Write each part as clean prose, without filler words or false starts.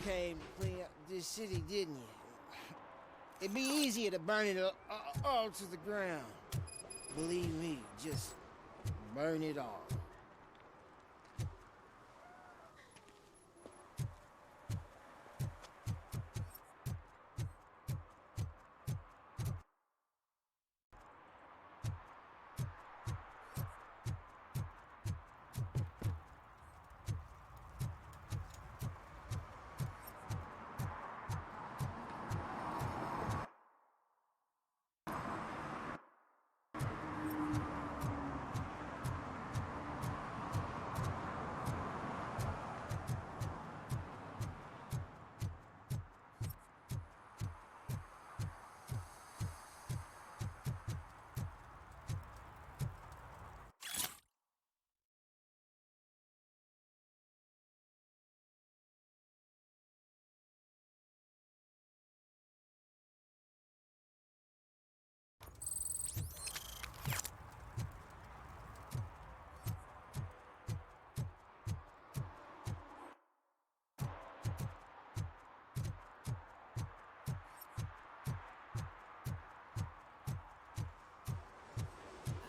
came to clean up this city, didn't you? It'd be easier to burn it all to the ground. Believe me, just burn it all.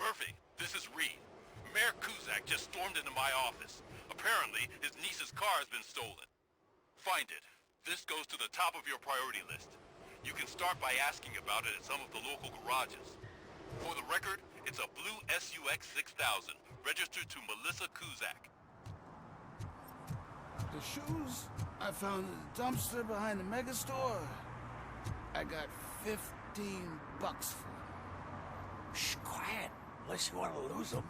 Murphy, this is Reed. Mayor Kuzak just stormed into my office. Apparently, his niece's car has been stolen. Find it. This goes to the top of your priority list. You can start by asking about it at some of the local garages. For the record, it's a blue SUX 6000, registered to Melissa Kuzak. The shoes I found in the dumpster behind the mega store. I got $15 for them. Shh, quiet. Unless you want to lose them.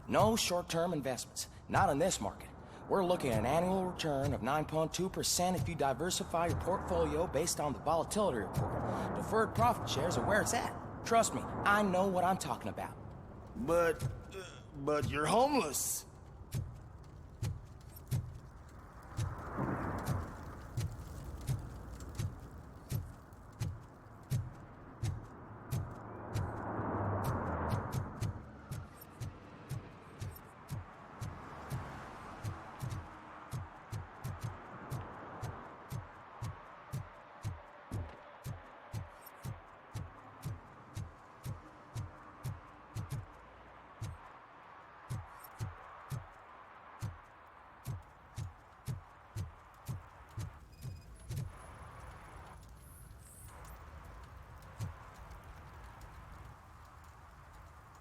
No short-term investments, not in this market. We're looking at an annual return of 9.2% if you diversify your portfolio based on the volatility report. Deferred profit shares are where it's at. Trust me, I know what I'm talking about. But you're homeless.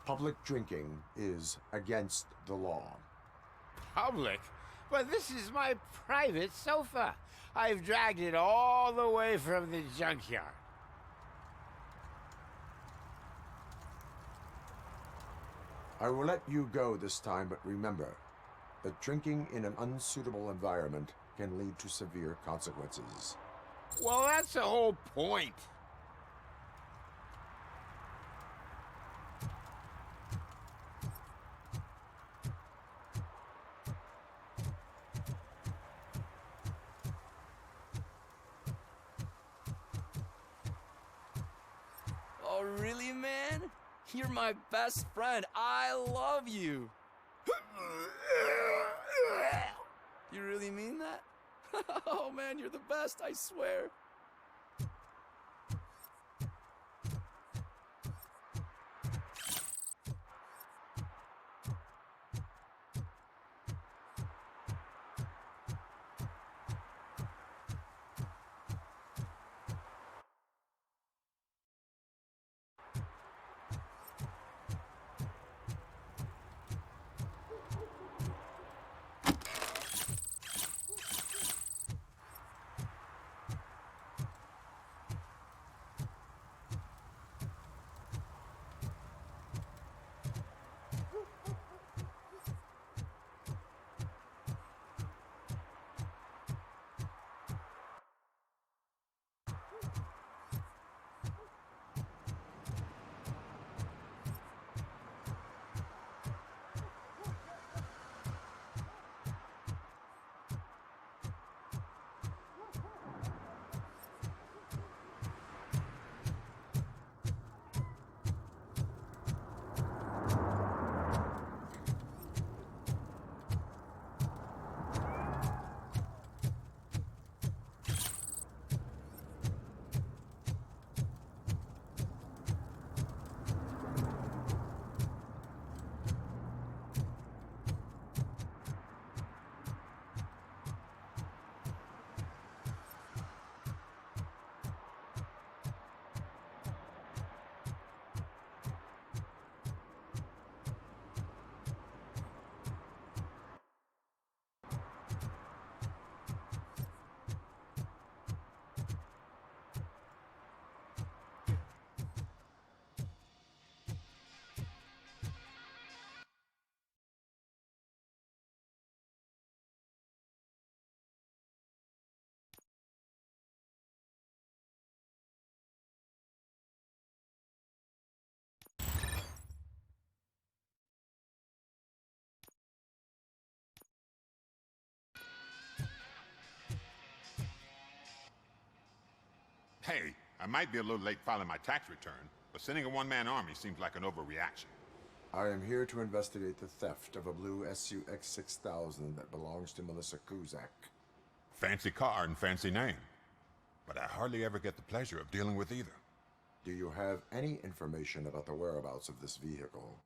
Public drinking is against the law. Public? But this is my private sofa. I've dragged it all the way from the junkyard. I will let you go this time, but remember that drinking in an unsuitable environment can lead to severe consequences. Well, that's the whole point. Oh, really, man? You're my best friend. I love you. You really mean that? Oh, man, you're the best, I swear. Hey, I might be a little late filing my tax return, but sending a one-man army seems like an overreaction. I am here to investigate the theft of a blue SUX 6000 that belongs to Melissa Kuzak. Fancy car and fancy name. But I hardly ever get the pleasure of dealing with either. Do you have any information about the whereabouts of this vehicle?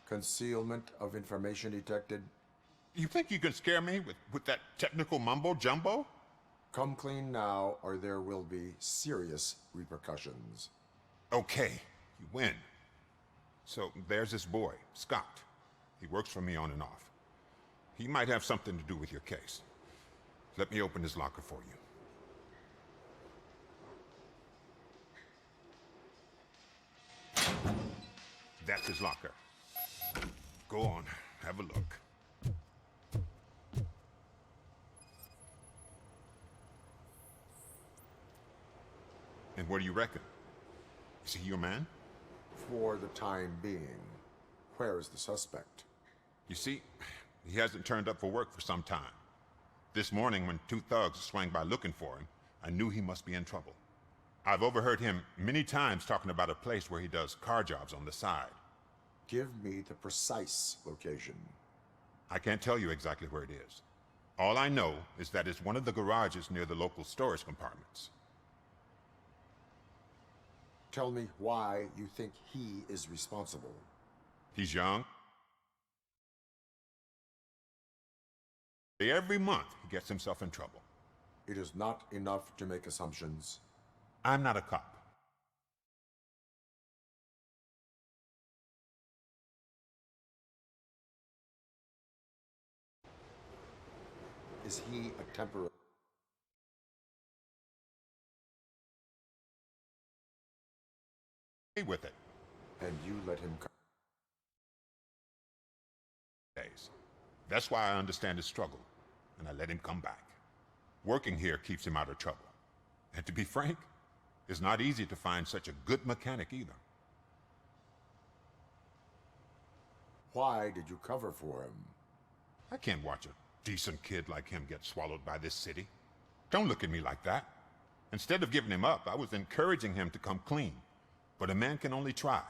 Concealment of information detected. You think you can scare me with that technical mumbo-jumbo? Come clean now, or there will be serious repercussions. Okay, you win. So there's this boy, Scott. He works for me on and off. He might have something to do with your case. Let me open his locker for you. That's his locker. Go on, have a look. And what do you reckon? Is he your man? For the time being, where is the suspect? You see, he hasn't turned up for work for some time. This morning, when two thugs swang by looking for him, I knew he must be in trouble. I've overheard him many times talking about a place where he does car jobs on the side. Give me the precise location. I can't tell you exactly where it is. All I know is that it's one of the garages near the local storage compartments. Tell me why you think he is responsible. He's young. Every month, he gets himself in trouble. It is not enough to make assumptions. I'm not a cop. Is he a temporary... With it. And you let him come? Days. That's why I understand his struggle, and I let him come back. Working here keeps him out of trouble. And to be frank, it's not easy to find such a good mechanic either. Why did you cover for him? I can't watch a decent kid like him get swallowed by this city. Don't look at me like that. Instead of giving him up, I was encouraging him to come clean. But a man can only try.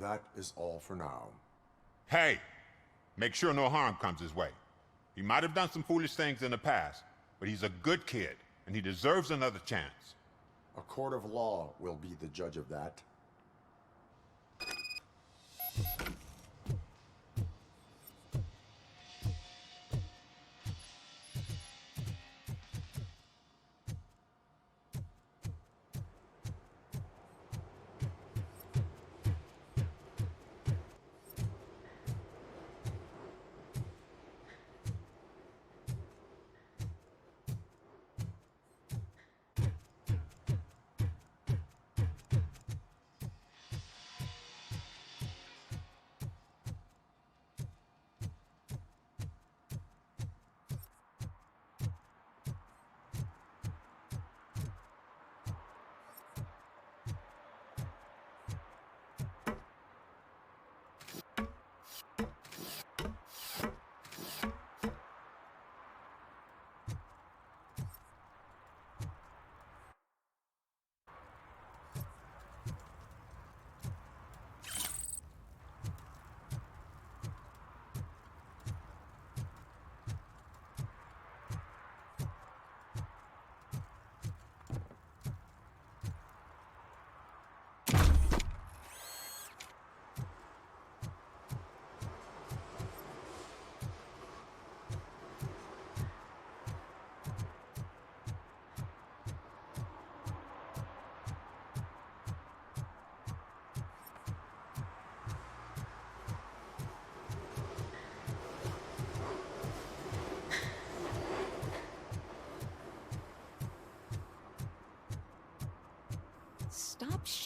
That is all for now. Hey, make sure no harm comes his way. He might have done some foolish things in the past, but he's a good kid, and he deserves another chance. A court of law will be the judge of that.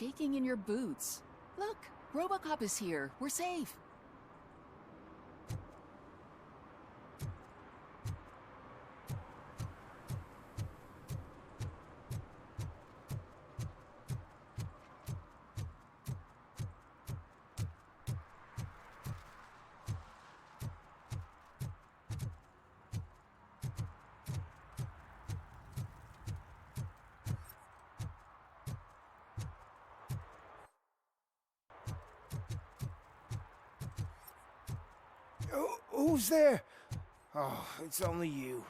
shaking in your boots? Look, Robocop is here. We're safe. Who's there? Oh, it's only you.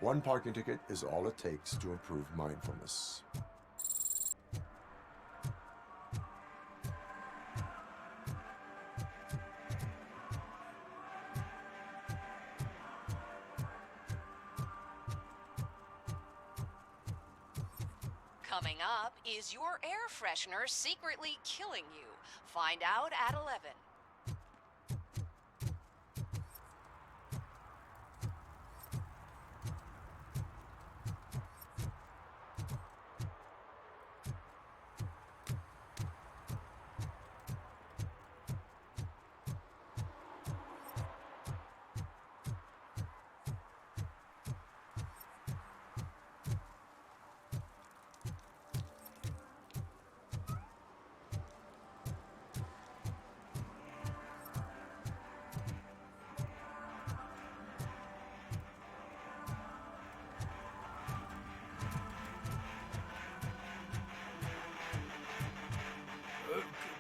One parking ticket is all it takes to improve mindfulness. Coming up, is your air freshener secretly killing you? Find out at 11.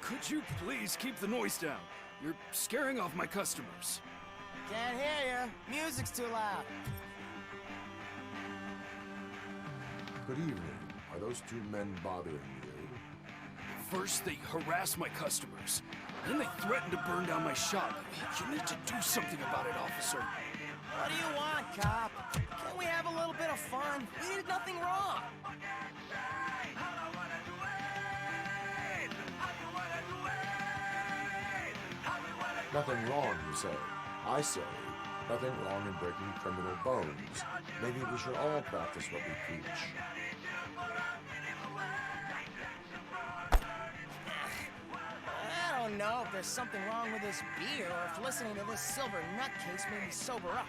Could you please keep the noise down? You're scaring off my customers. Can't hear you. Music's too loud. Good evening. Are those two men bothering you? First, they harass my customers. Then they threaten to burn down my shop. You need to do something about it, officer. What do you want, cop? Can't we have a little bit of fun? We did nothing wrong. Nothing wrong, you say. I say, nothing wrong in breaking criminal bones. Maybe we should all practice what we preach. I don't know if there's something wrong with this beer or if listening to this silver nutcase made me sober up.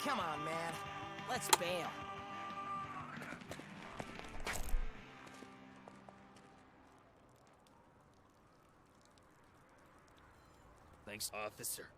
Come on, man. Let's bail. Thanks, officer.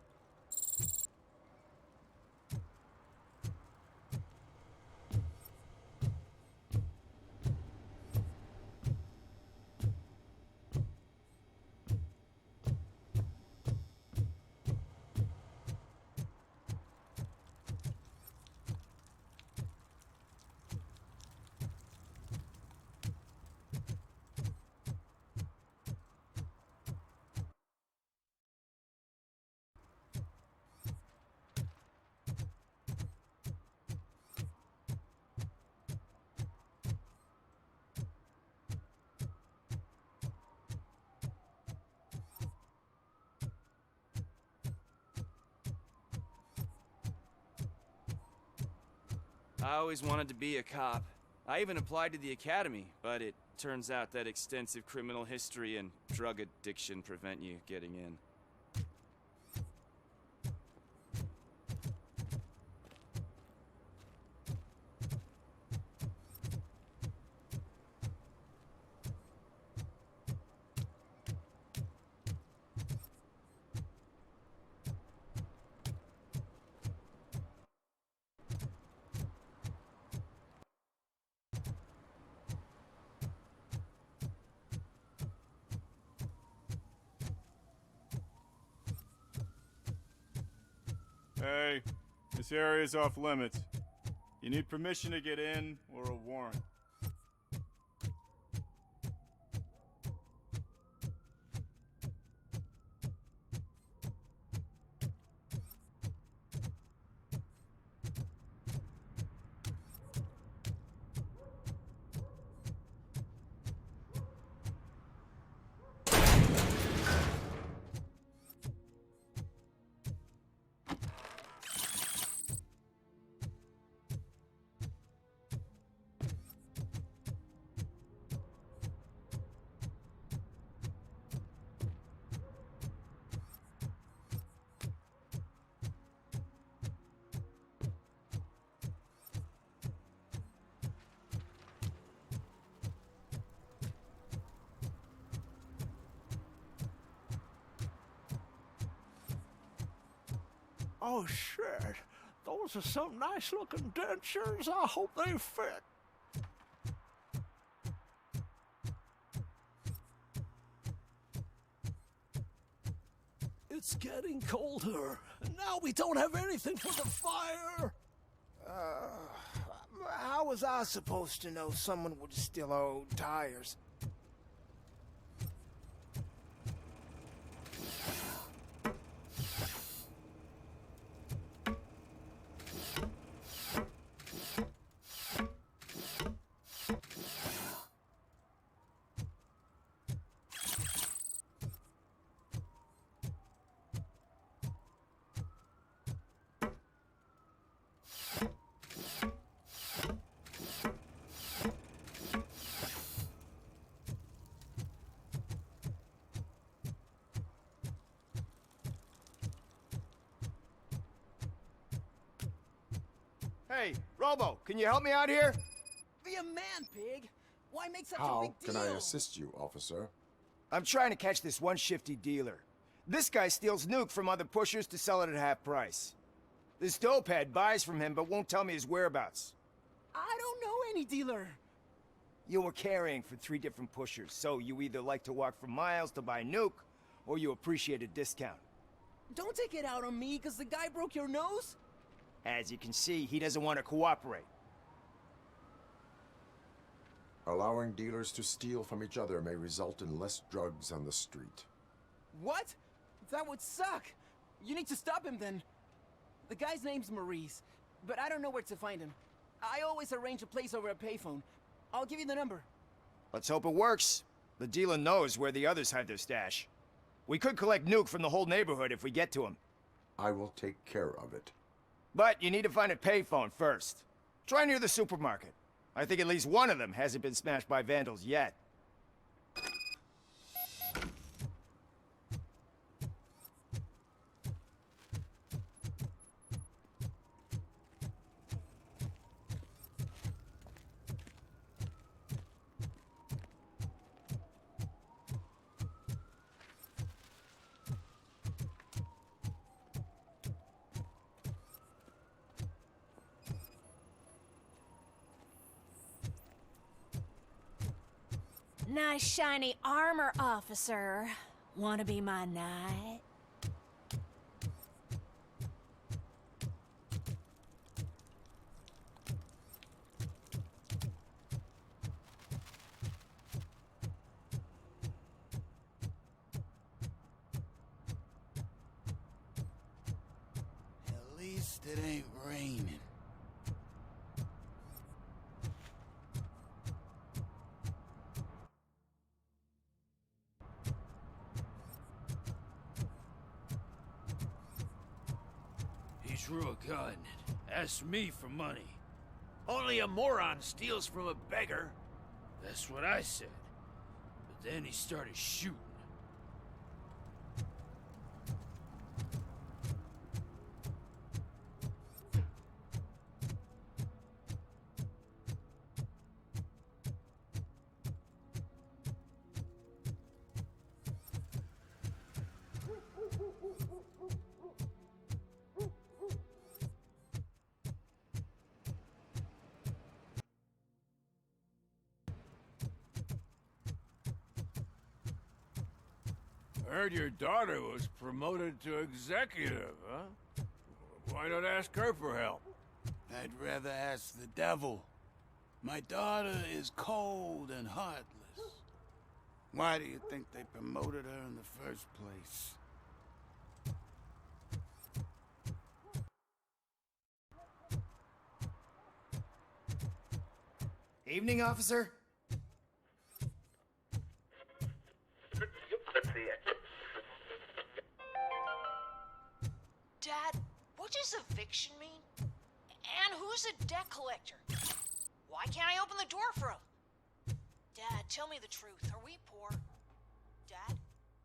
I always wanted to be a cop. I even applied to the academy, but it turns out that extensive criminal history and drug addiction prevent you getting in. Hey, this area's off limits. You need permission to get in or a warrant. Oh, shit. Those are some nice-looking dentures. I hope they fit. It's getting colder, and now we don't have anything for the fire. How was I supposed to know someone would steal our old tires? Hey, Robo, can you help me out here? Be a man, pig. Why make such a How big can deal? I assist you, officer? I'm trying to catch this one shifty dealer. This guy steals nuke from other pushers to sell it at half price. This dopehead buys from him but won't tell me his whereabouts. I don't know any dealer. You were carrying for 3 different pushers, so you either like to walk for miles to buy nuke, or you appreciate a discount. Don't take it out on me, because the guy broke your nose? As you can see, he doesn't want to cooperate. Allowing dealers to steal from each other may result in less drugs on the street. What? That would suck. You need to stop him then. The guy's name's Maurice, but I don't know where to find him. I always arrange a place over a payphone. I'll give you the number. Let's hope it works. The dealer knows where the others hide their stash. We could collect nuke from the whole neighborhood if we get to him. I will take care of it. But you need to find a payphone first. Try near the supermarket. I think at least one of them hasn't been smashed by vandals yet. Nice shiny armor, officer. Wanna be my knight? At least it ain't raining. He drew a gun, asked me for money. Only a moron steals from a beggar. That's what I said. But then he started shooting. Heard your daughter was promoted to executive, huh? Why not ask her for help? I'd rather ask the devil. My daughter is cold and heartless. Why do you think they promoted her in the first place? Evening, officer. Dad, what does eviction mean? And who's a debt collector? Why can't I open the door for him? Dad, tell me the truth. Are we poor? Dad?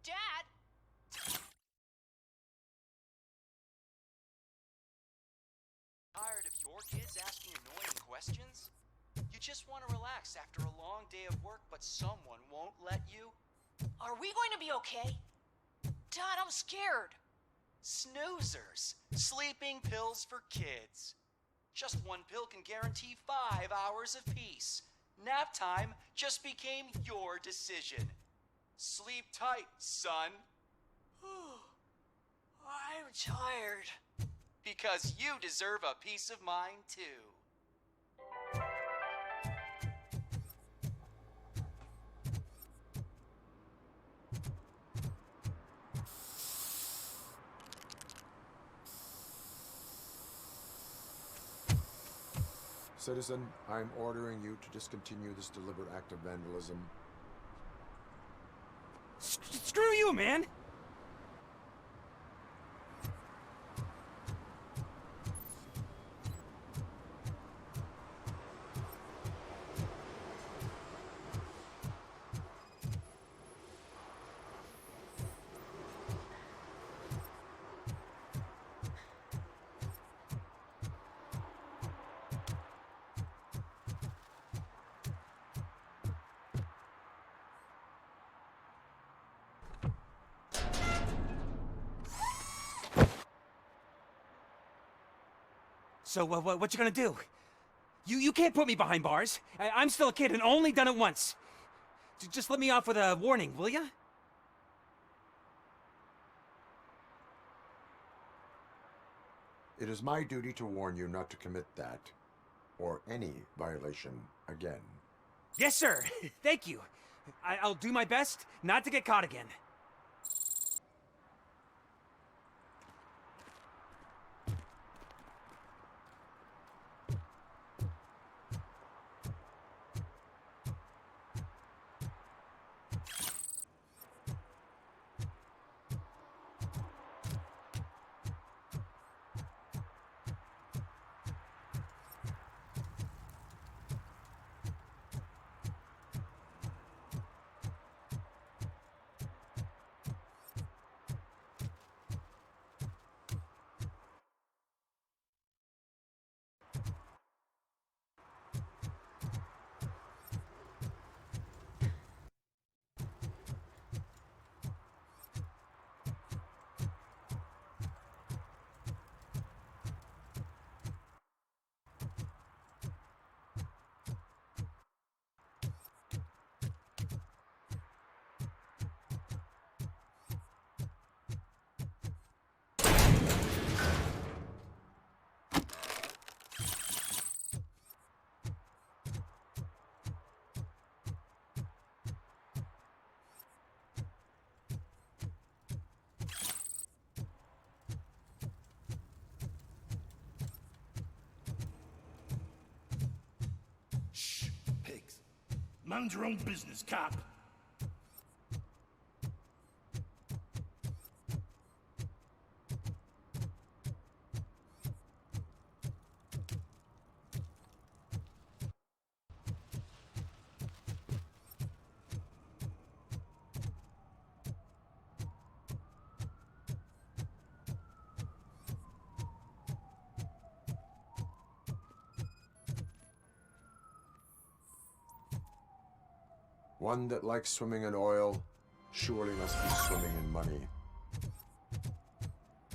Dad? Tired of your kids asking annoying questions? You just want to relax after a long day of work, but someone won't let you? Are we going to be okay? Dad, I'm scared. Snoozers. Sleeping pills for kids. Just one pill can guarantee 5 hours of peace. Nap time just became your decision. Sleep tight, son. I'm tired. Because you deserve a peace of mind, too. Citizen, I'm ordering you to discontinue this deliberate act of vandalism. Screw you, man! So, what you gonna do? You can't put me behind bars. I'm still a kid and only done it once. Just let me off with a warning, will ya? It is my duty to warn you not to commit that, or any violation, again. Yes, sir. Thank you. I'll do my best not to get caught again. Mind your own business, cop. One that likes swimming in oil surely must be swimming in money.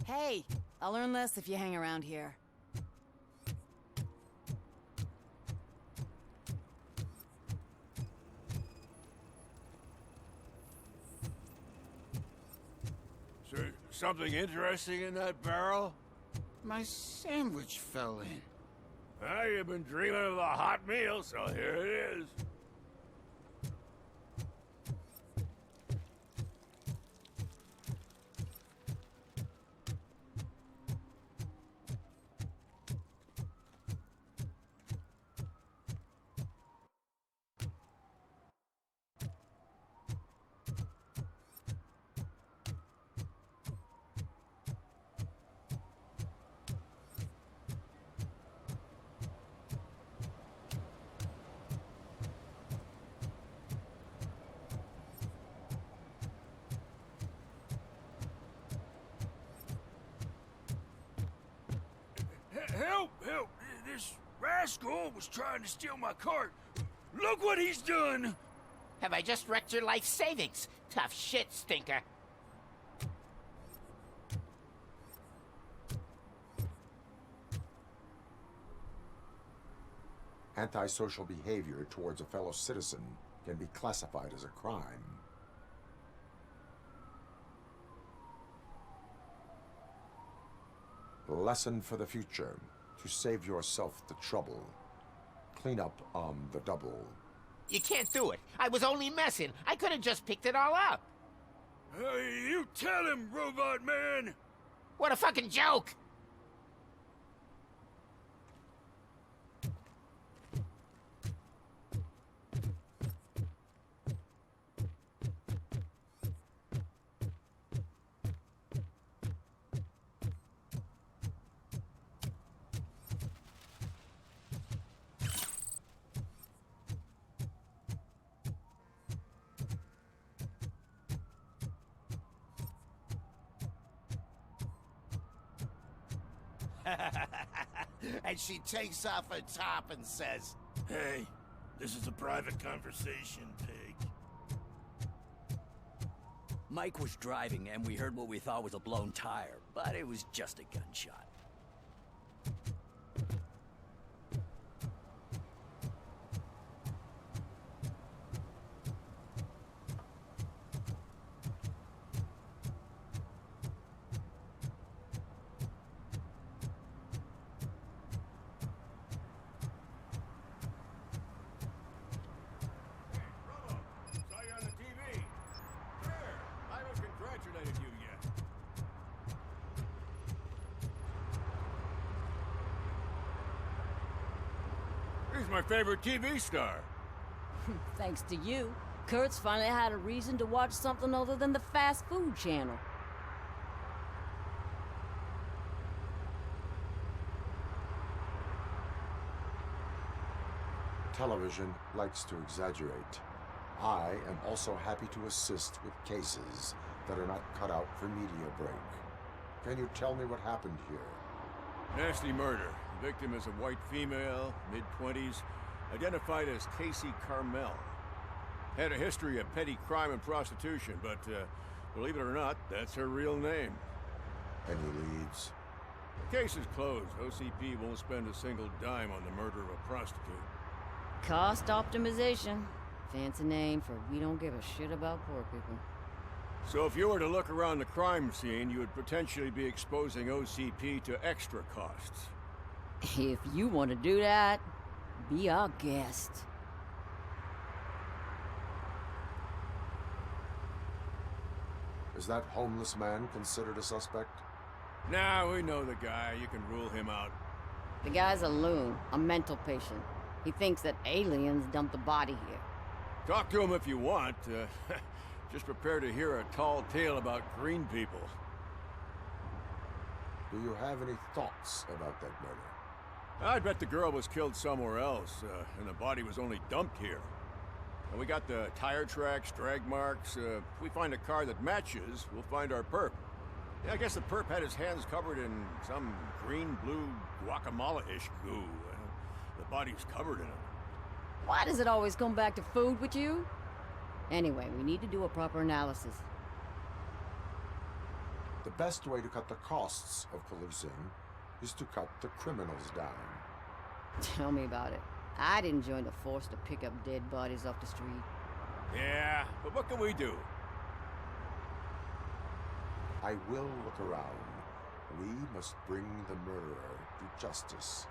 Hey, I'll learn less if you hang around here. Is there something interesting in that barrel? My sandwich fell in. Ah, you've been dreaming of a hot meal, so here it is. Help! Help! This rascal was trying to steal my cart. Look what he's done! Have I just wrecked your life savings? Tough shit, stinker. Antisocial behavior towards a fellow citizen can be classified as a crime. Lesson for the future. To save yourself the trouble. Clean up on the double. You can't do it. I was only messing. I could have just picked it all up. Hey, you tell him, Robot Man! What a fucking joke! And she takes off her top and says, Hey, this is a private conversation, pig. Mike was driving and we heard what we thought was a blown tire, but it was just a gunshot. He's my favorite TV star. Thanks to you, Kurt's finally had a reason to watch something other than the fast food channel. Television likes to exaggerate. I am also happy to assist with cases that are not cut out for media break. Can you tell me what happened here? Nasty murder. The victim is a white female, mid-20s, identified as Casey Carmel. Had a history of petty crime and prostitution, but believe it or not, that's her real name. Any leads? The case is closed. OCP won't spend a single dime on the murder of a prostitute. Cost optimization. Fancy name for we don't give a shit about poor people. So if you were to look around the crime scene, you would potentially be exposing OCP to extra costs. If you want to do that, be our guest. Is that homeless man considered a suspect? Nah, we know the guy. You can rule him out. The guy's a loon, a mental patient. He thinks that aliens dumped the body here. Talk to him if you want. Just prepare to hear a tall tale about green people. Do you have any thoughts about that murder? I bet the girl was killed somewhere else, and the body was only dumped here. And we got the tire tracks, drag marks. If we find a car that matches, we'll find our perp. Yeah, I guess the perp had his hands covered in some green-blue guacamole-ish goo. The body's covered in it. Why does it always come back to food with you? Anyway, we need to do a proper analysis. The best way to cut the costs of policing is to cut the criminals down. Tell me about it. I didn't join the force to pick up dead bodies off the street. Yeah, but what can we do? I will look around. We must bring the murderer to justice.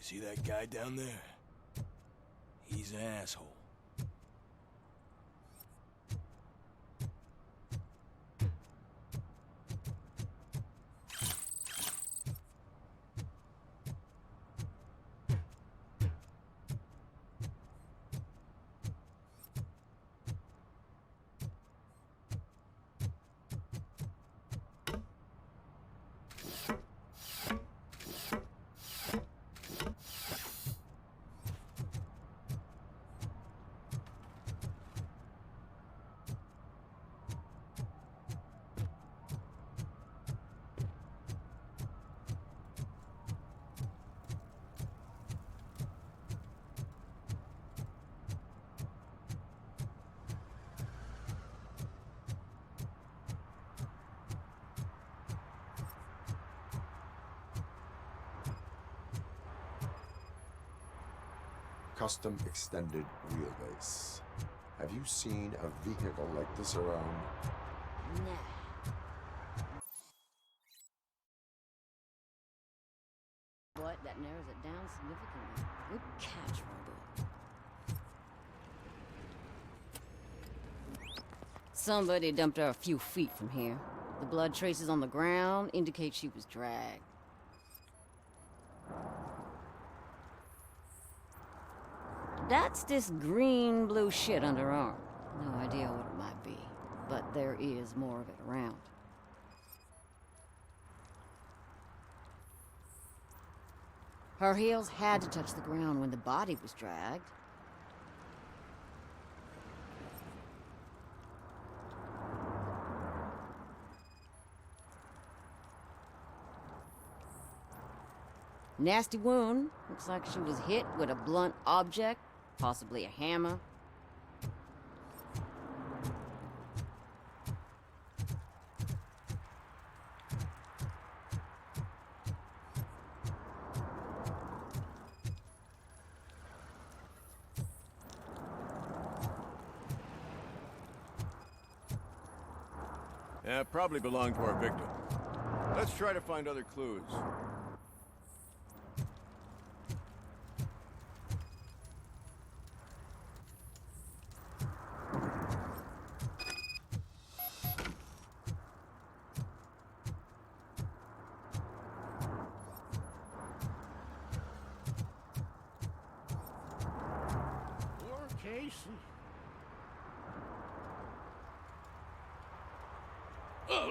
See that guy down there? He's an asshole. Custom extended wheelbase. Have you seen a vehicle like this around? Nah. What? That narrows it down significantly. Good catch, Robo. Somebody dumped her a few feet from here. The blood traces on the ground indicate she was dragged. That's this green-blue shit under her arm. No idea what it might be, but there is more of it around. Her heels had to touch the ground when the body was dragged. Nasty wound. Looks like she was hit with a blunt object. Possibly a hammer. Yeah, probably belonged to our victim. Let's try to find other clues.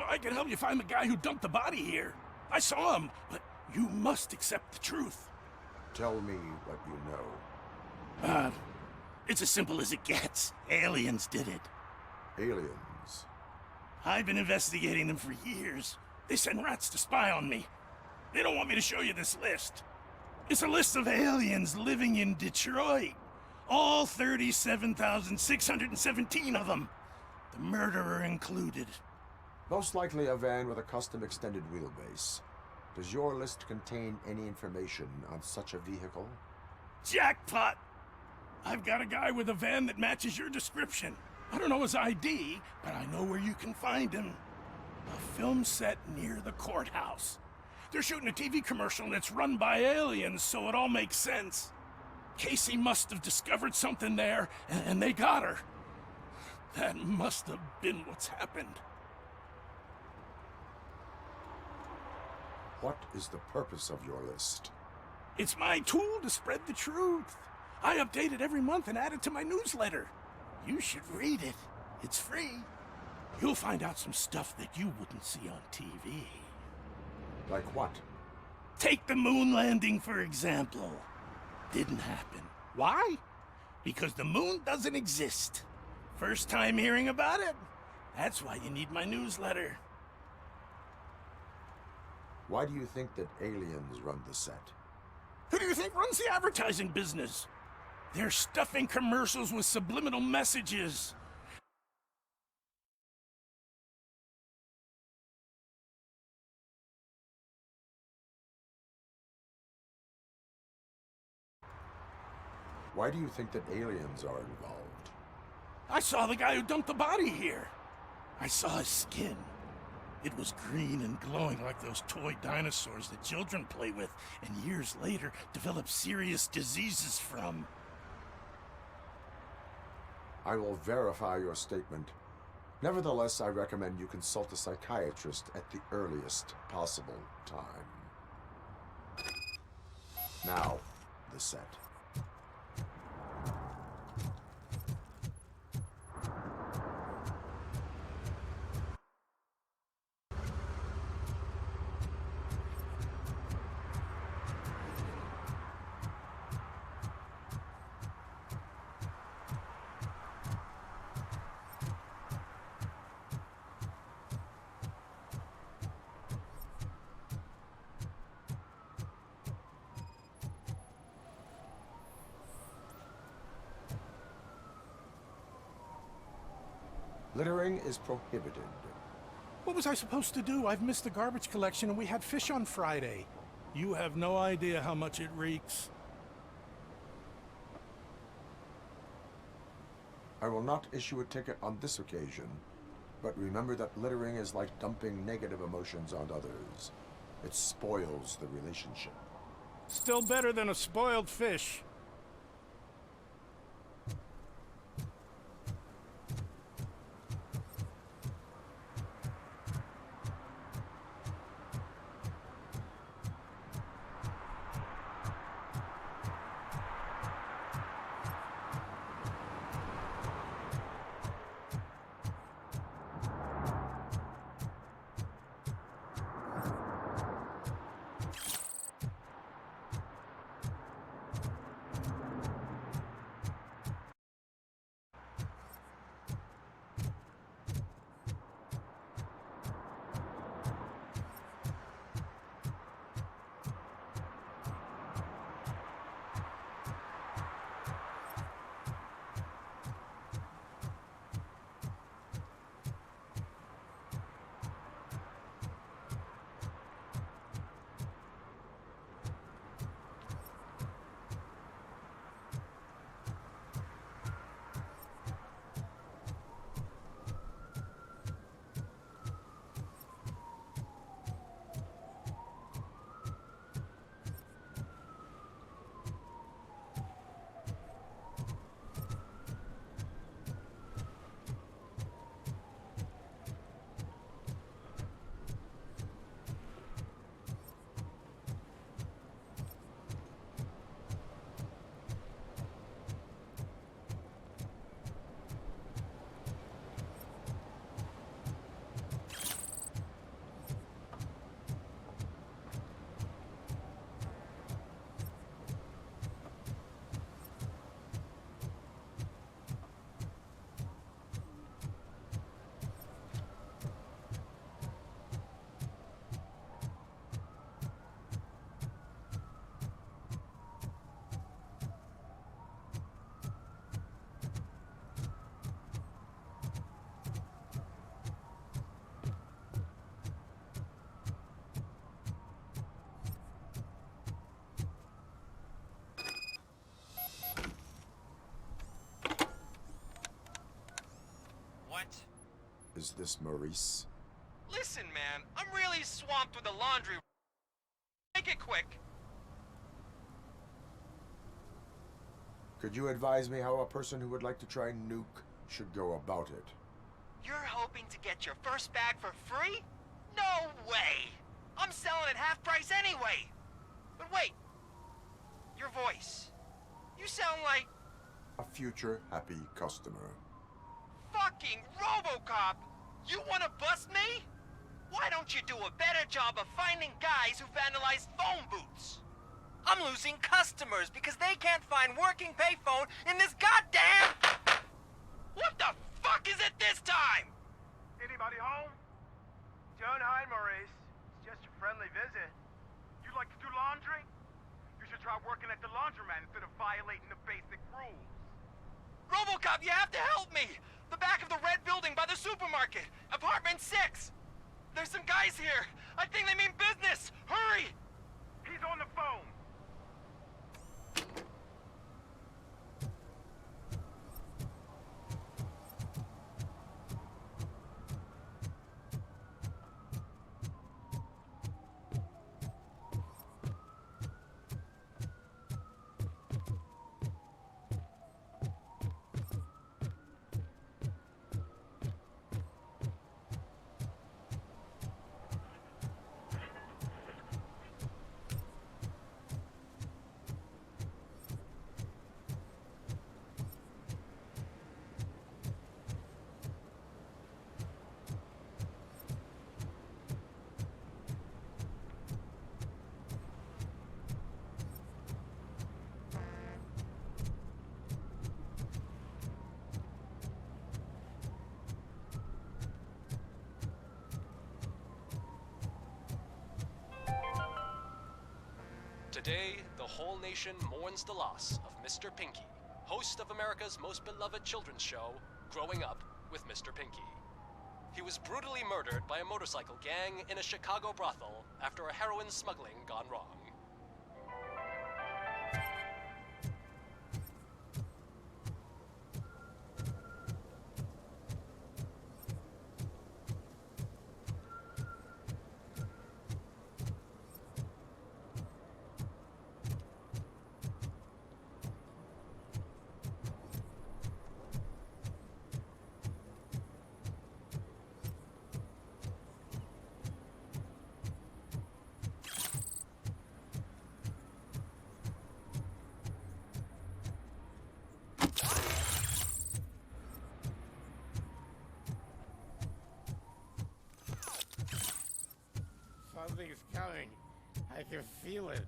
I can help you find the guy who dumped the body here. I saw him, but you must accept the truth. Tell me what you know. It's as simple as it gets. Aliens did it. Aliens? I've been investigating them for years. They send rats to spy on me. They don't want me to show you this list. It's a list of aliens living in Detroit. All 37,617 of them. The murderer included. Most likely a van with a custom extended wheelbase. Does your list contain any information on such a vehicle? Jackpot! I've got a guy with a van that matches your description. I don't know his ID, but I know where you can find him. A film set near the courthouse. They're shooting a TV commercial and it's run by aliens, so it all makes sense. Casey must have discovered something there, and they got her. That must have been what's happened. What is the purpose of your list? It's my tool to spread the truth. I update it every month and add it to my newsletter. You should read it. It's free. You'll find out some stuff that you wouldn't see on TV. Like what? Take the moon landing, for example. Didn't happen. Why? Because the moon doesn't exist. First time hearing about it? That's why you need my newsletter. Why do you think that aliens run the set? Who do you think runs the advertising business? They're stuffing commercials with subliminal messages. Why do you think that aliens are involved? I saw the guy who dumped the body here. I saw his skin. It was green and glowing like those toy dinosaurs that children play with and years later develop serious diseases from. I will verify your statement. Nevertheless, I recommend you consult a psychiatrist at the earliest possible time. Now, the set. Littering is prohibited. What was I supposed to do? I've missed the garbage collection and we had fish on Friday. You have no idea how much it reeks. I will not issue a ticket on this occasion, but remember that littering is like dumping negative emotions on others. It spoils the relationship. Still better than a spoiled fish. Is this Maurice? Listen, man, I'm really swamped with the laundry. Make it quick. Could you advise me how a person who would like to try Nuke should go about it? You're hoping to get your first bag for free? No way! I'm selling at half price anyway! But wait, your voice. You sound like... A future happy customer. Fucking Robocop! You wanna bust me? Why don't you do a better job of finding guys who vandalize phone booths? I'm losing customers because they can't find working payphone in this goddamn... What the fuck is it this time? Anybody home? Don't hide, Maurice. It's just a friendly visit. You like to do laundry? You should try working at the laundromat instead of violating the basic rules. Robocop, you have to help me! The back of the red building by the supermarket. Apartment 6. There's some guys here. I think they mean business. Hurry! He's on the phone. Today, the whole nation mourns the loss of Mr. Pinky, host of America's most beloved children's show, Growing Up with Mr. Pinky. He was brutally murdered by a motorcycle gang in a Chicago brothel after a heroin smuggling gone wrong. Something's coming. I can feel it.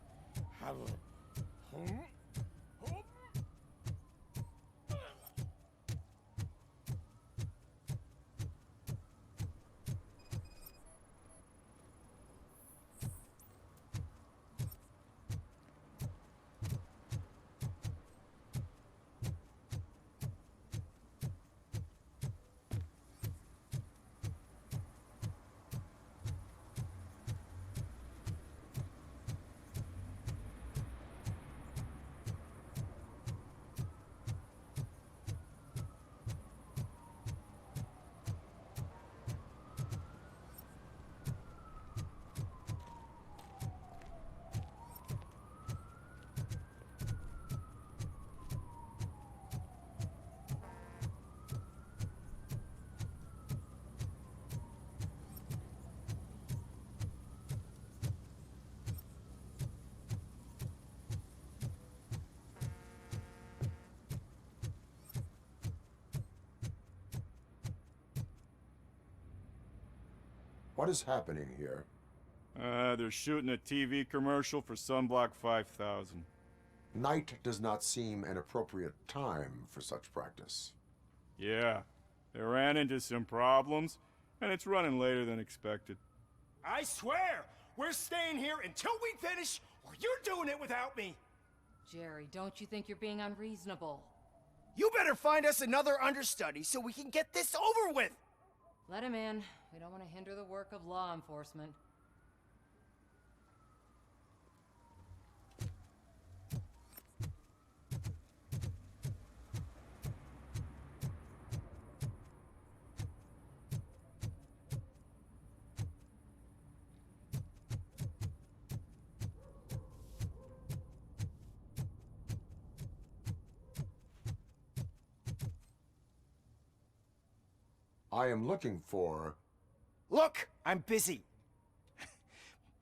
What is happening here? They're shooting a TV commercial for Sunblock 5000. Night does not seem an appropriate time for such practice. Yeah, they ran into some problems, and it's running later than expected. I swear, we're staying here until we finish, or you're doing it without me. Jerry, don't you think you're being unreasonable? You better find us another understudy so we can get this over with! Let him in. We don't want to hinder the work of law enforcement. I am looking for... Look, I'm busy.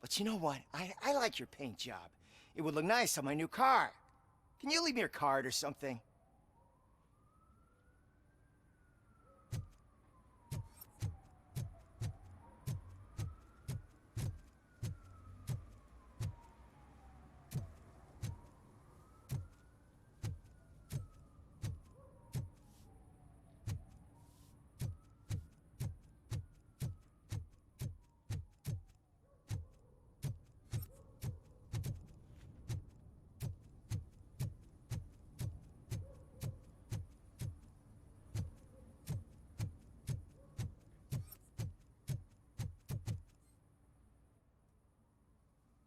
But you know what? I like your paint job. It would look nice on my new car. Can you leave me your card or something?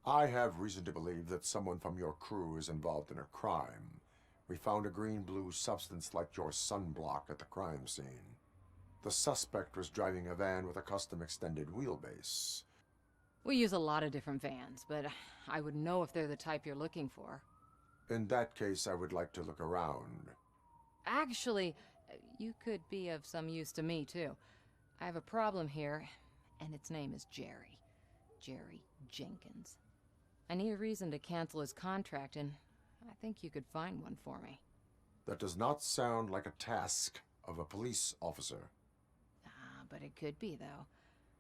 I have reason to believe that someone from your crew is involved in a crime. We found a green-blue substance like your sunblock at the crime scene. The suspect was driving a van with a custom extended wheelbase. We use a lot of different vans, but I wouldn't know if they're the type you're looking for. In that case, I would like to look around. Actually, you could be of some use to me, too. I have a problem here, and its name is Jerry. Jerry Jenkins. I need a reason to cancel his contract, and I think you could find one for me. That does not sound like a task of a police officer. But it could be, though.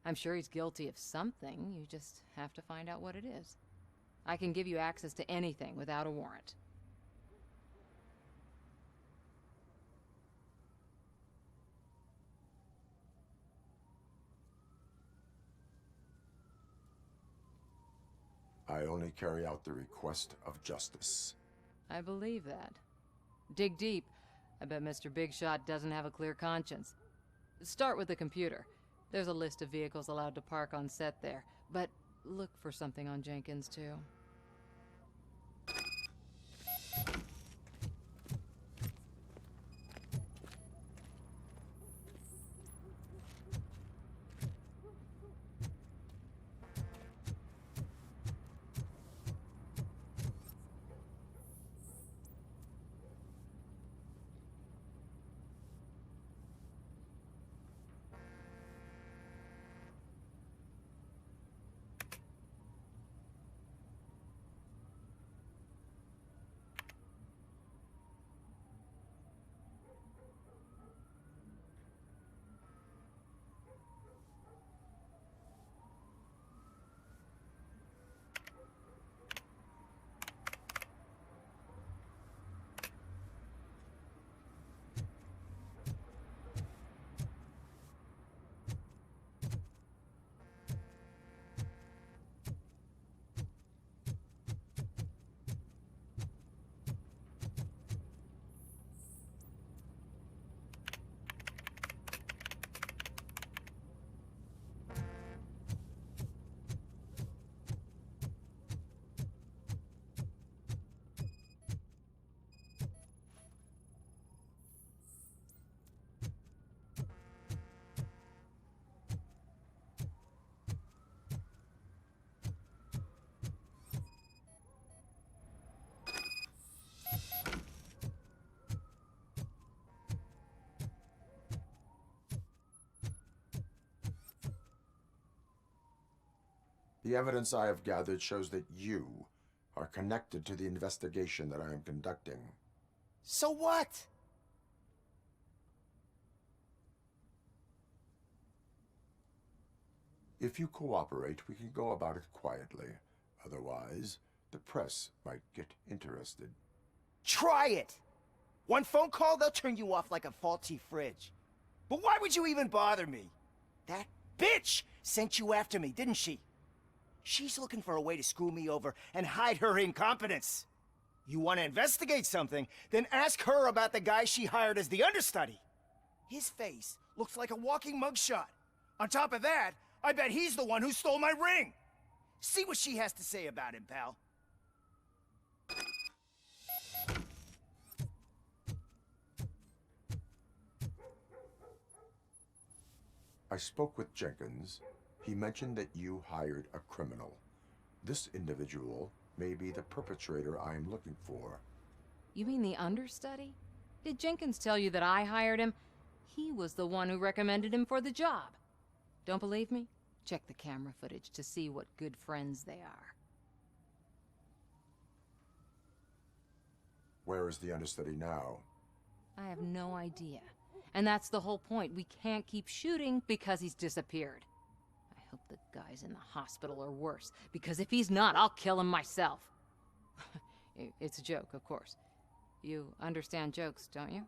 I'm sure he's guilty of something. You just have to find out what it is. I can give you access to anything without a warrant. I only carry out the request of justice. I believe that. Dig deep. I bet Mr. Big Shot doesn't have a clear conscience. Start with the computer. There's a list of vehicles allowed to park on set there, but look for something on Jenkins, too. The evidence I have gathered shows that you are connected to the investigation that I am conducting. So what? If you cooperate, we can go about it quietly. Otherwise, the press might get interested. Try it! One phone call, they'll turn you off like a faulty fridge. But why would you even bother me? That bitch sent you after me, didn't she? She's looking for a way to screw me over and hide her incompetence. You want to investigate something, then ask her about the guy she hired as the understudy. His face looks like a walking mugshot. On top of that, I bet he's the one who stole my ring. See what she has to say about him, pal. I spoke with Jenkins. He mentioned that you hired a criminal. This individual may be the perpetrator I am looking for. You mean the understudy? Did Jenkins tell you that I hired him? He was the one who recommended him for the job. Don't believe me? Check the camera footage to see what good friends they are. Where is the understudy now? I have no idea. And that's the whole point. We can't keep shooting because he's disappeared. I hope the guy's in the hospital or worse, because if he's not, I'll kill him myself. It's a joke, of course. You understand jokes, don't you?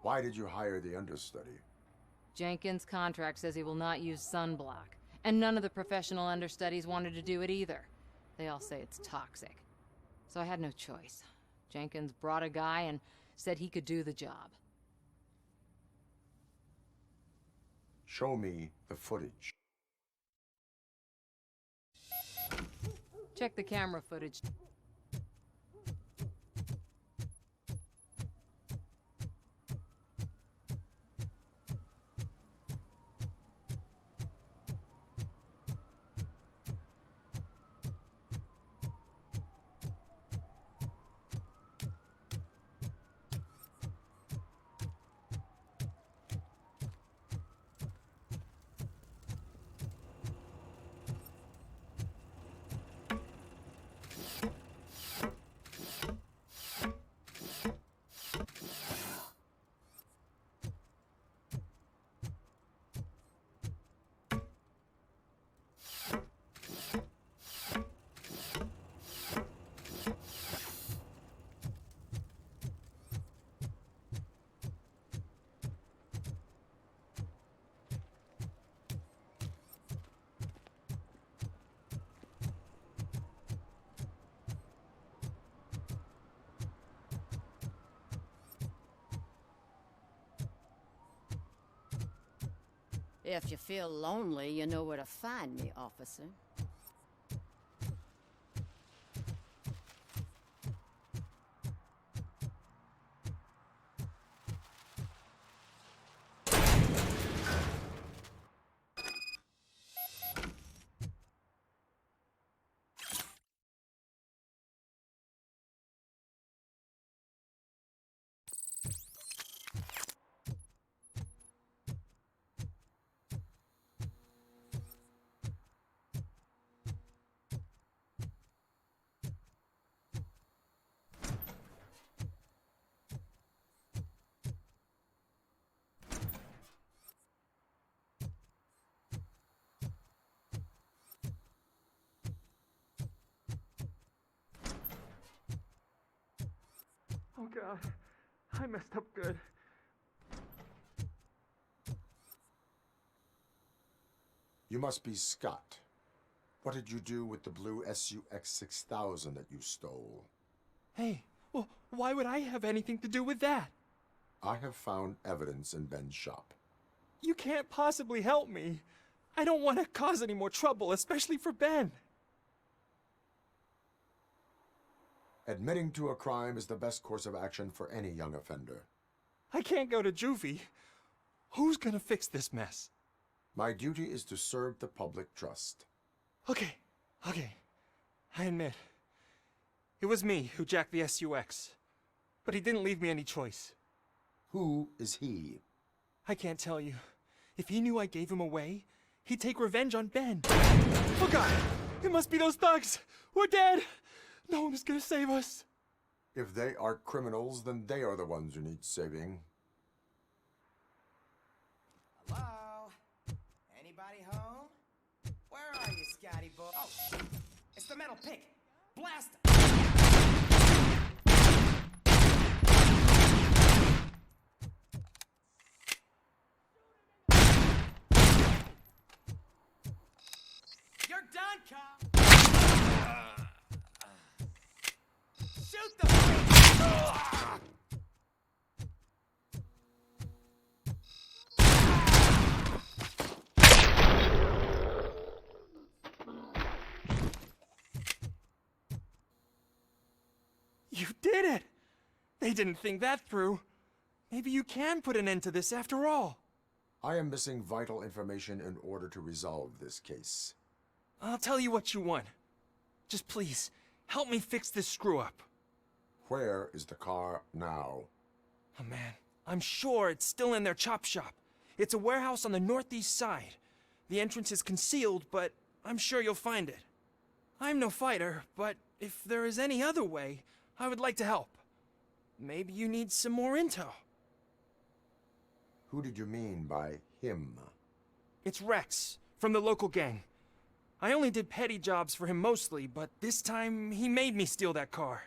Why did you hire the understudy? Jenkins' contract says he will not use sunblock, and none of the professional understudies wanted to do it either. They all say it's toxic. So I had no choice. Jenkins brought a guy and said he could do the job. Show me the footage. Check the camera footage. If you feel lonely, you know where to find me, officer. Oh God, I messed up good. You must be Scott. What did you do with the blue SUX 6000 that you stole? Hey, well, why would I have anything to do with that? I have found evidence in Ben's shop. You can't possibly help me. I don't want to cause any more trouble, especially for Ben. Admitting to a crime is the best course of action for any young offender. I can't go to juvie. Who's gonna fix this mess? My duty is to serve the public trust. Okay. I admit. It was me who jacked the SUX. But he didn't leave me any choice. Who is he? I can't tell you. If he knew I gave him away, he'd take revenge on Ben. Oh God! It must be those thugs! We're dead! No one is gonna save us. If they are criminals, then they are the ones who need saving. Hello? Anybody home? Where are you, Scotty boy? Oh, it's the metal pig. Blast him! You're done, cop! Shoot the pig! You did it! They didn't think that through. Maybe you can put an end to this after all. I am missing vital information in order to resolve this case. I'll tell you what you want. Just please, help me fix this screw-up. Where is the car now? Oh man, I'm sure it's still in their chop shop. It's a warehouse on the northeast side. The entrance is concealed, but I'm sure you'll find it. I'm no fighter, but if there is any other way, I would like to help. Maybe you need some more intel. Who did you mean by him? It's Rex, from the local gang. I only did petty jobs for him mostly, but this time he made me steal that car.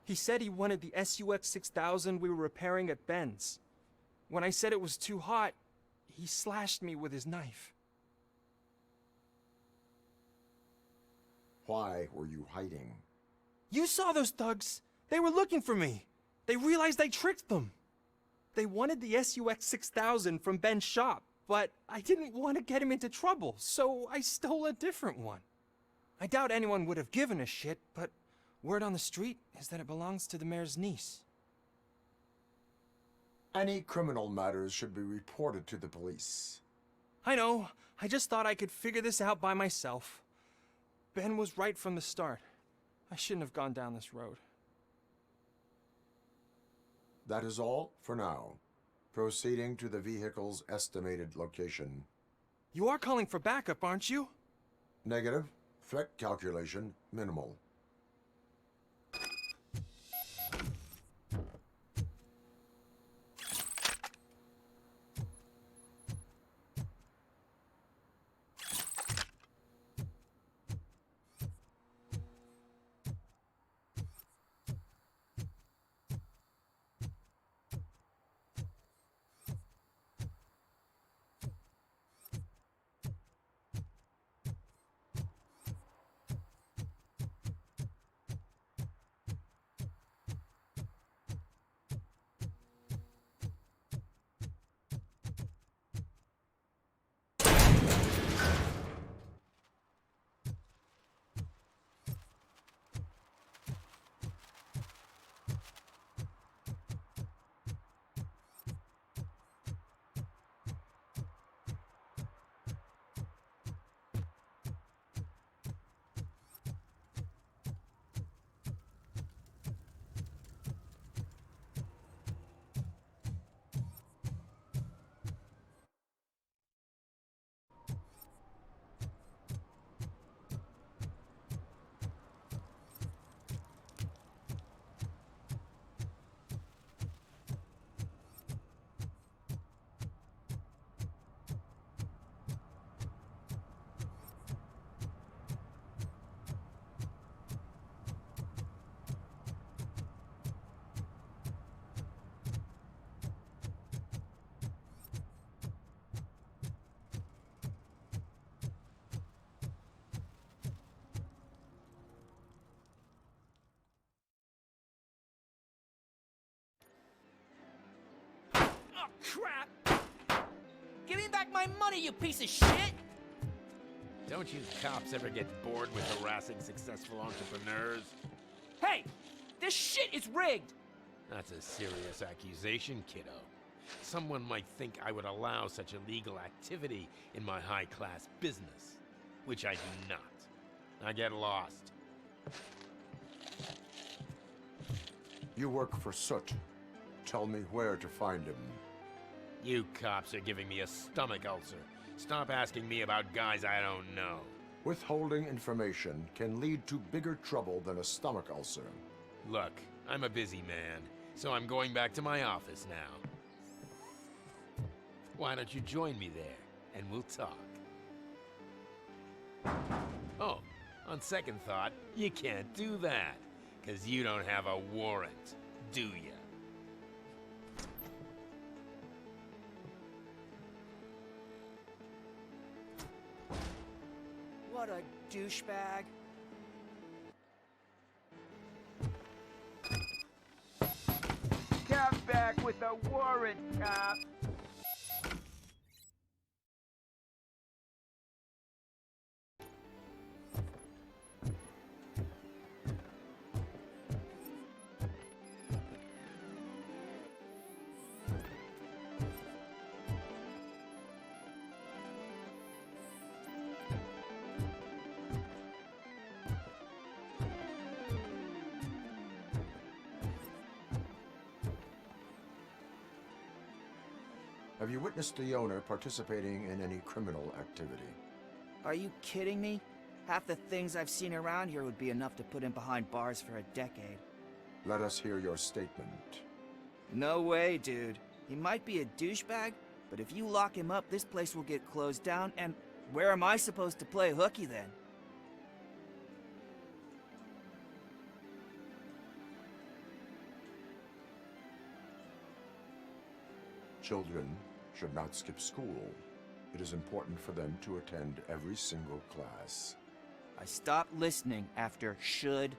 He said he wanted the SUX 6000 we were repairing at Ben's. When I said it was too hot, he slashed me with his knife. Why were you hiding? You saw those thugs. They were looking for me. They realized I tricked them. They wanted the SUX 6000 from Ben's shop, but I didn't want to get him into trouble, so I stole a different one. I doubt anyone would have given a shit, but word on the street is that it belongs to the mayor's niece. Any criminal matters should be reported to the police. I know. I just thought I could figure this out by myself. Ben was right from the start. I shouldn't have gone down this road. That is all for now. Proceeding to the vehicle's estimated location. You are calling for backup, aren't you? Negative. Threat calculation minimal. crap! Give me back my money, you piece of shit! Don't you cops ever get bored with harassing successful entrepreneurs? Hey! This shit is rigged! That's a serious accusation, kiddo. Someone might think I would allow such illegal activity in my high-class business, which I do not. I get lost. You work for Soot. Tell me where to find him. You cops are giving me a stomach ulcer. Stop asking me about guys I don't know. Withholding information can lead to bigger trouble than a stomach ulcer. Look, I'm a busy man, so I'm going back to my office now. Why don't you join me there, and we'll talk. Oh, on second thought, you can't do that, 'cause you don't have a warrant, do ya? What a douchebag. Come back with a warrant, cop. Have you witnessed the owner participating in any criminal activity? Are you kidding me? Half the things I've seen around here would be enough to put him behind bars for a decade. Let us hear your statement. No way, dude. He might be a douchebag, but if you lock him up, this place will get closed down, and where am I supposed to play hooky then? Children should not skip school. It is important for them to attend every single class. I stopped listening after should.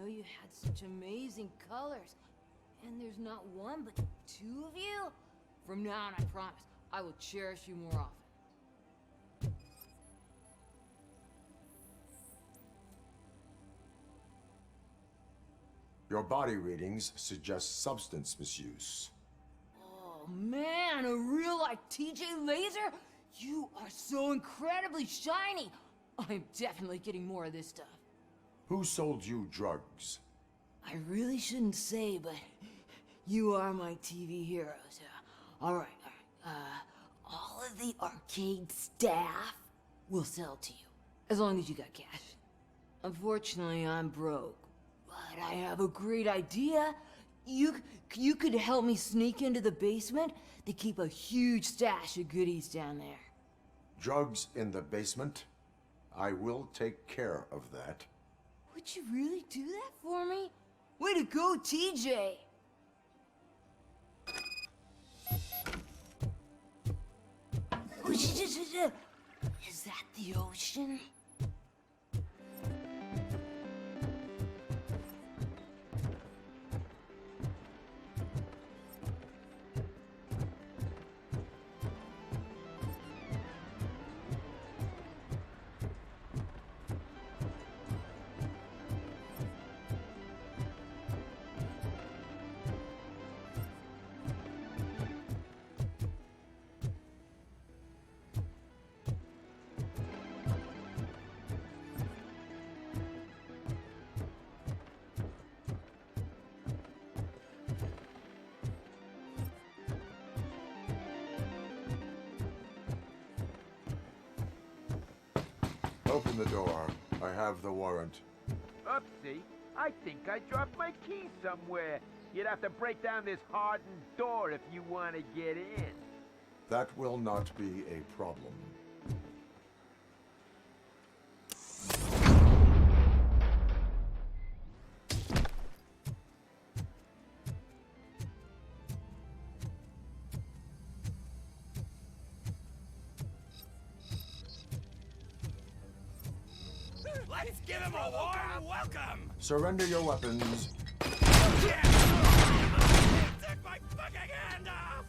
You had such amazing colors. And there's not one, but two of you? From now on, I promise, I will cherish you more often. Your body readings suggest substance misuse. Oh man, a real life TJ Laser? You are so incredibly shiny. I'm definitely getting more of this stuff. Who sold you drugs? I really shouldn't say, but you are my TV heroes. All right. All of the arcade staff will sell to you, as long as you got cash. Unfortunately, I'm broke, but I have a great idea. You could help me sneak into the basement. They keep a huge stash of goodies down there. Drugs in the basement? I will take care of that. Would you really do that for me? Way to go, TJ! Is that the ocean? Open the door. I have the warrant. Oopsie. I think I dropped my key somewhere. You'd have to break down this hardened door if you want to get in. That will not be a problem. Let's give him a warm welcome! Surrender your weapons. Take my fucking hand off!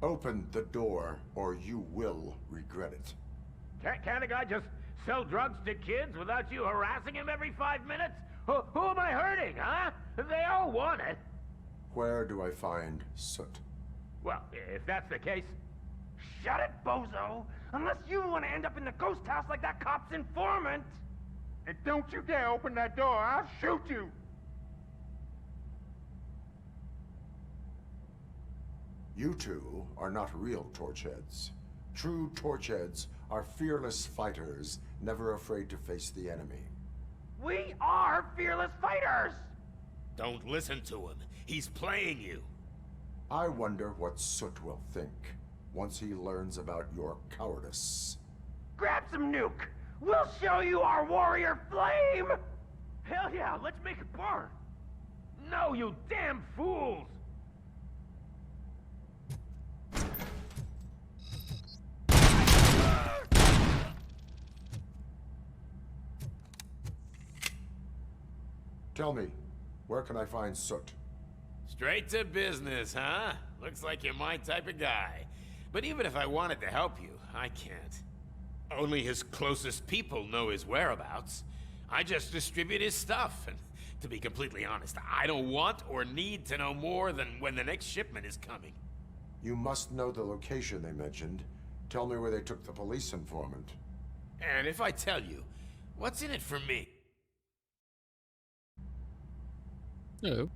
Open the door, or you will regret it. Can't a guy just sell drugs to kids without you harassing him every 5 minutes? Who am I hurting, huh? They all want it. Where do I find Soot? Well, if that's the case, shut it, bozo! Unless you want to end up in the ghost house like that cop's informant! And don't you dare open that door, I'll shoot you! You two are not real torchheads. True torchheads are fearless fighters, never afraid to face the enemy. We are fearless fighters! Don't listen to him. He's playing you. I wonder what Soot will think once he learns about your cowardice. Grab some nuke! We'll show you our warrior flame! Hell yeah, let's make it burn! No, you damn fools! Tell me, where can I find Soot? Straight to business, huh? Looks like you're my type of guy. But even if I wanted to help you, I can't. Only his closest people know his whereabouts. I just distribute his stuff, and to be completely honest, I don't want or need to know more than when the next shipment is coming. You must know the location they mentioned. Tell me where they took the police informant. And if I tell you, what's in it for me? Hello.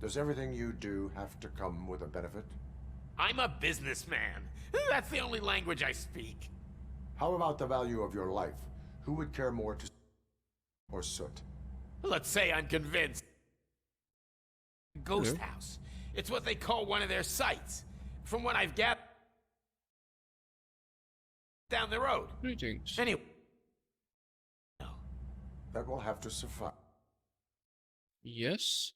Does everything you do have to come with a benefit? I'm a businessman. That's the only language I speak. How about the value of your life? Who would care more to or Soot? Let's say I'm convinced. Ghost house. It's what they call one of their sites. From what I've gathered down the road. Greetings. Anyway. That will have to suffice. Yes.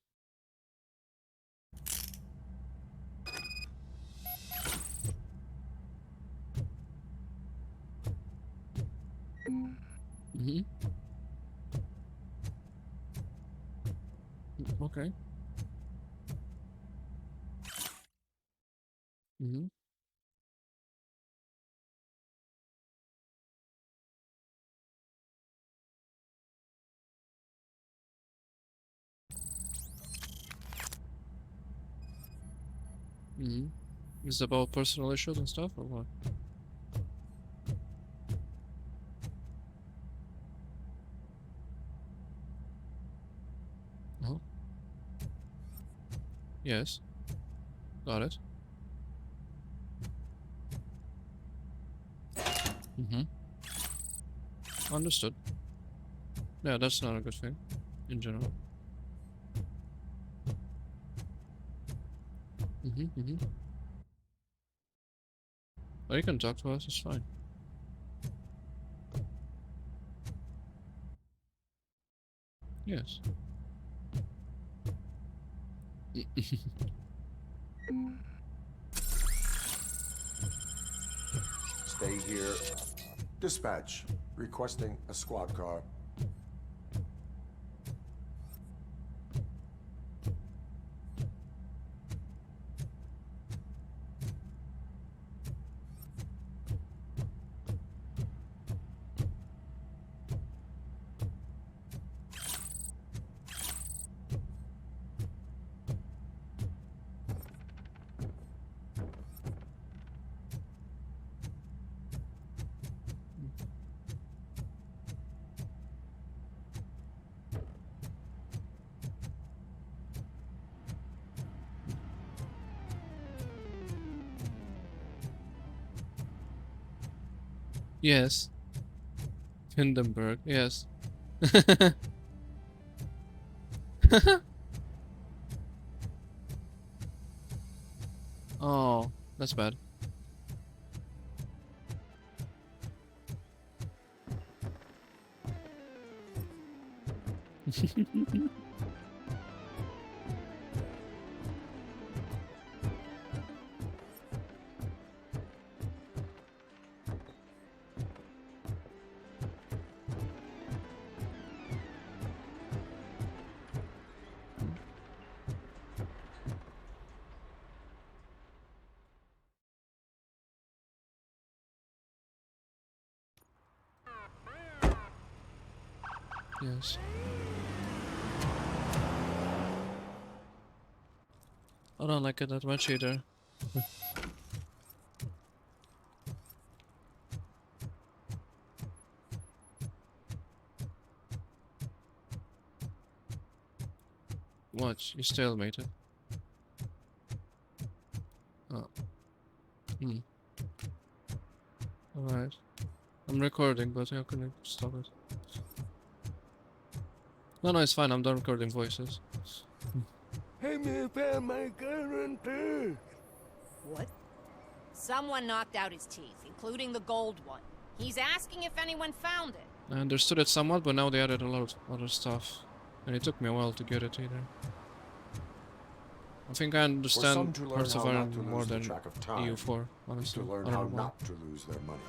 Mm-hmm. Okay. Mm-hmm. Mm-hmm. Is it about personal issues and stuff, or what? Uh-huh. Yes. Got it. Mm-hmm. Understood. Yeah, that's not a good thing, in general. Mm-hmm, mm-hmm. Or you can talk to us, it's fine. Yes. Stay here. Dispatch. Requesting a squad car. Yes. Hindenburg, yes. Oh, that's bad. Yes. I don't like it that much either. What? You stalemated? Oh. Hmm. Alright. I'm recording, but how can I stop it? No, it's fine. I'm done recording voices. Hey, man, found my guarantee. What? Someone knocked out his teeth, including the gold one. He's asking if anyone found it. I understood it somewhat, but now they added a lot of other stuff. And it took me a while to get it either. I think I understand parts of Iron more than EU4, honestly. To learn I don't how know why. not to lose their money.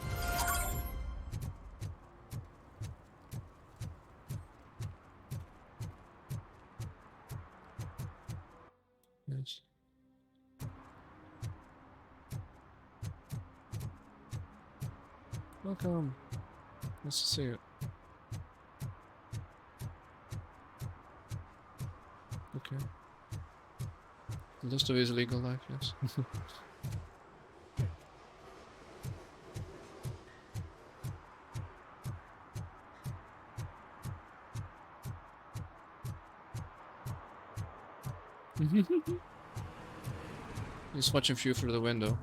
Yes. Welcome. Nice to see you. Okay. The rest of his legal life, yes. He's watching you through the window.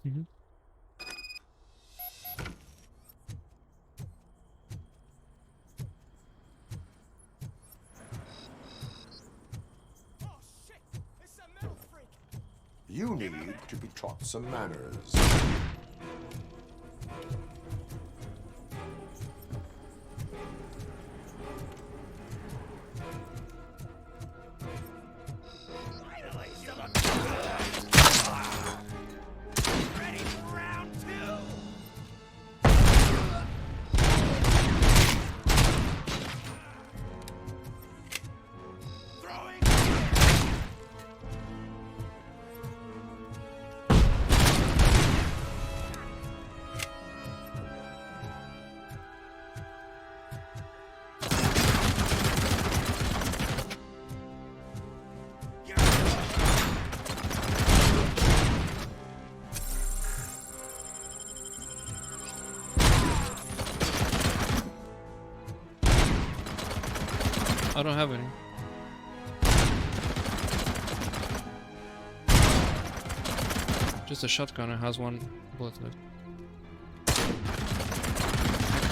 Mm-hmm. You need to be taught some manners. Ready for round two? Throwing. I don't have any. Just a shotgun, it has one bullet left.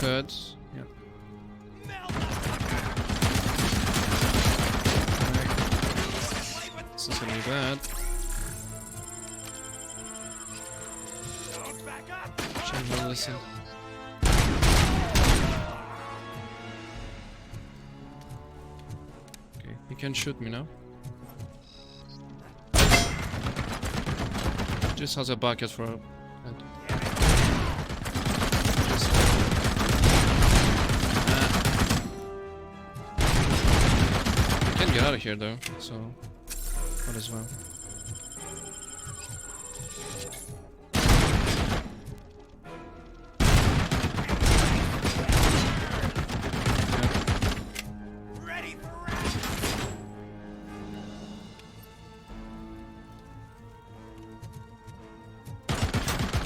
Could, yeah. This is gonna be bad. Change my listen. Okay, he can shoot me now. Just has a bucket for a head. I can get out of here though, so might as well. Ready for round.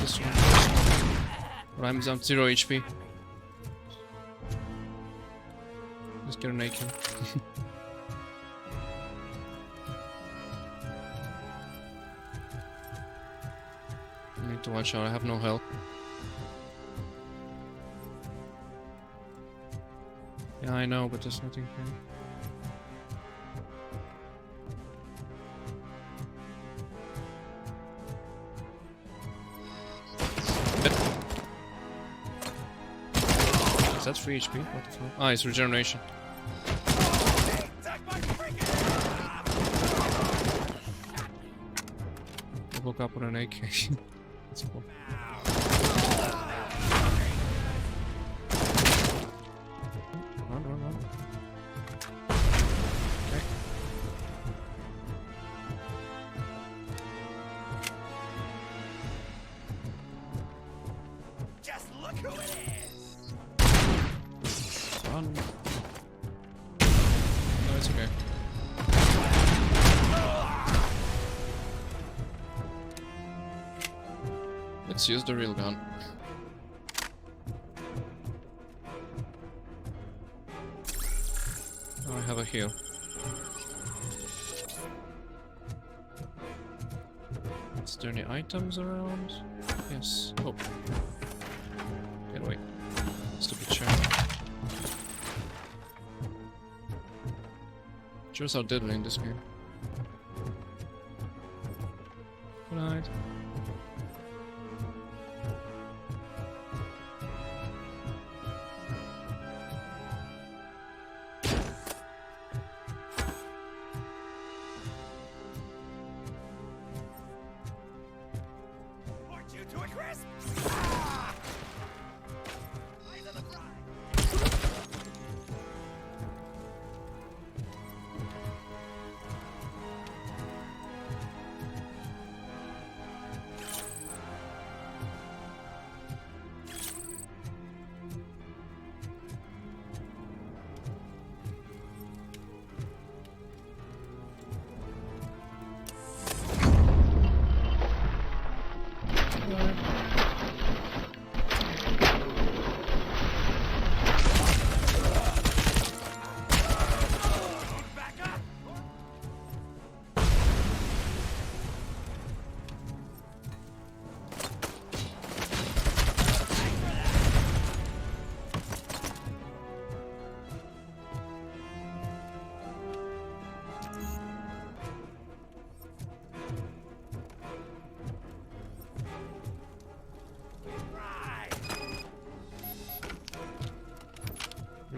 This one. Rhymes up 0 HP. Let's get an AK. I need to watch out, I have no help. Yeah, I know, but there's nothing here. Is that 3 HP? What the fuck? Ah, it's regeneration. Robocop with an AK. That's cool. Run. No, it's okay. Let's use the real gun. Oh, I have a heal. Is there any items around? Yes. Oh. Get away. Stupid chair. Chairs are deadly in this game. Good night.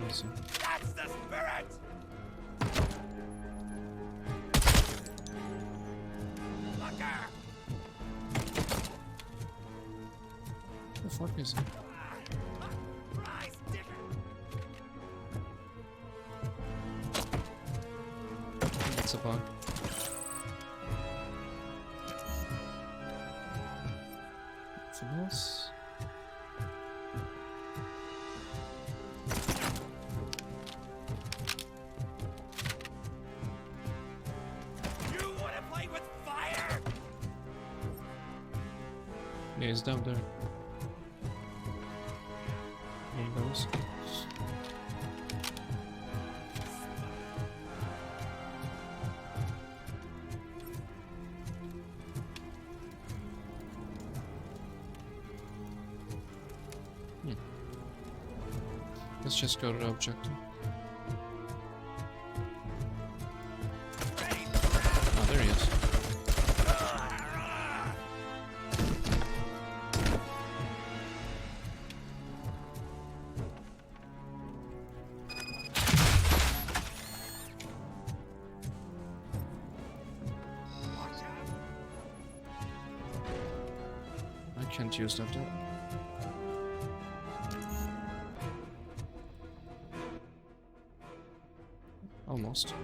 That's the spirit! The fuck is it? It's a bug. Anything else? Yeah, he's down there. One of those. Let's just go to the objective. Oh, there he is. I can't use that though. Almost.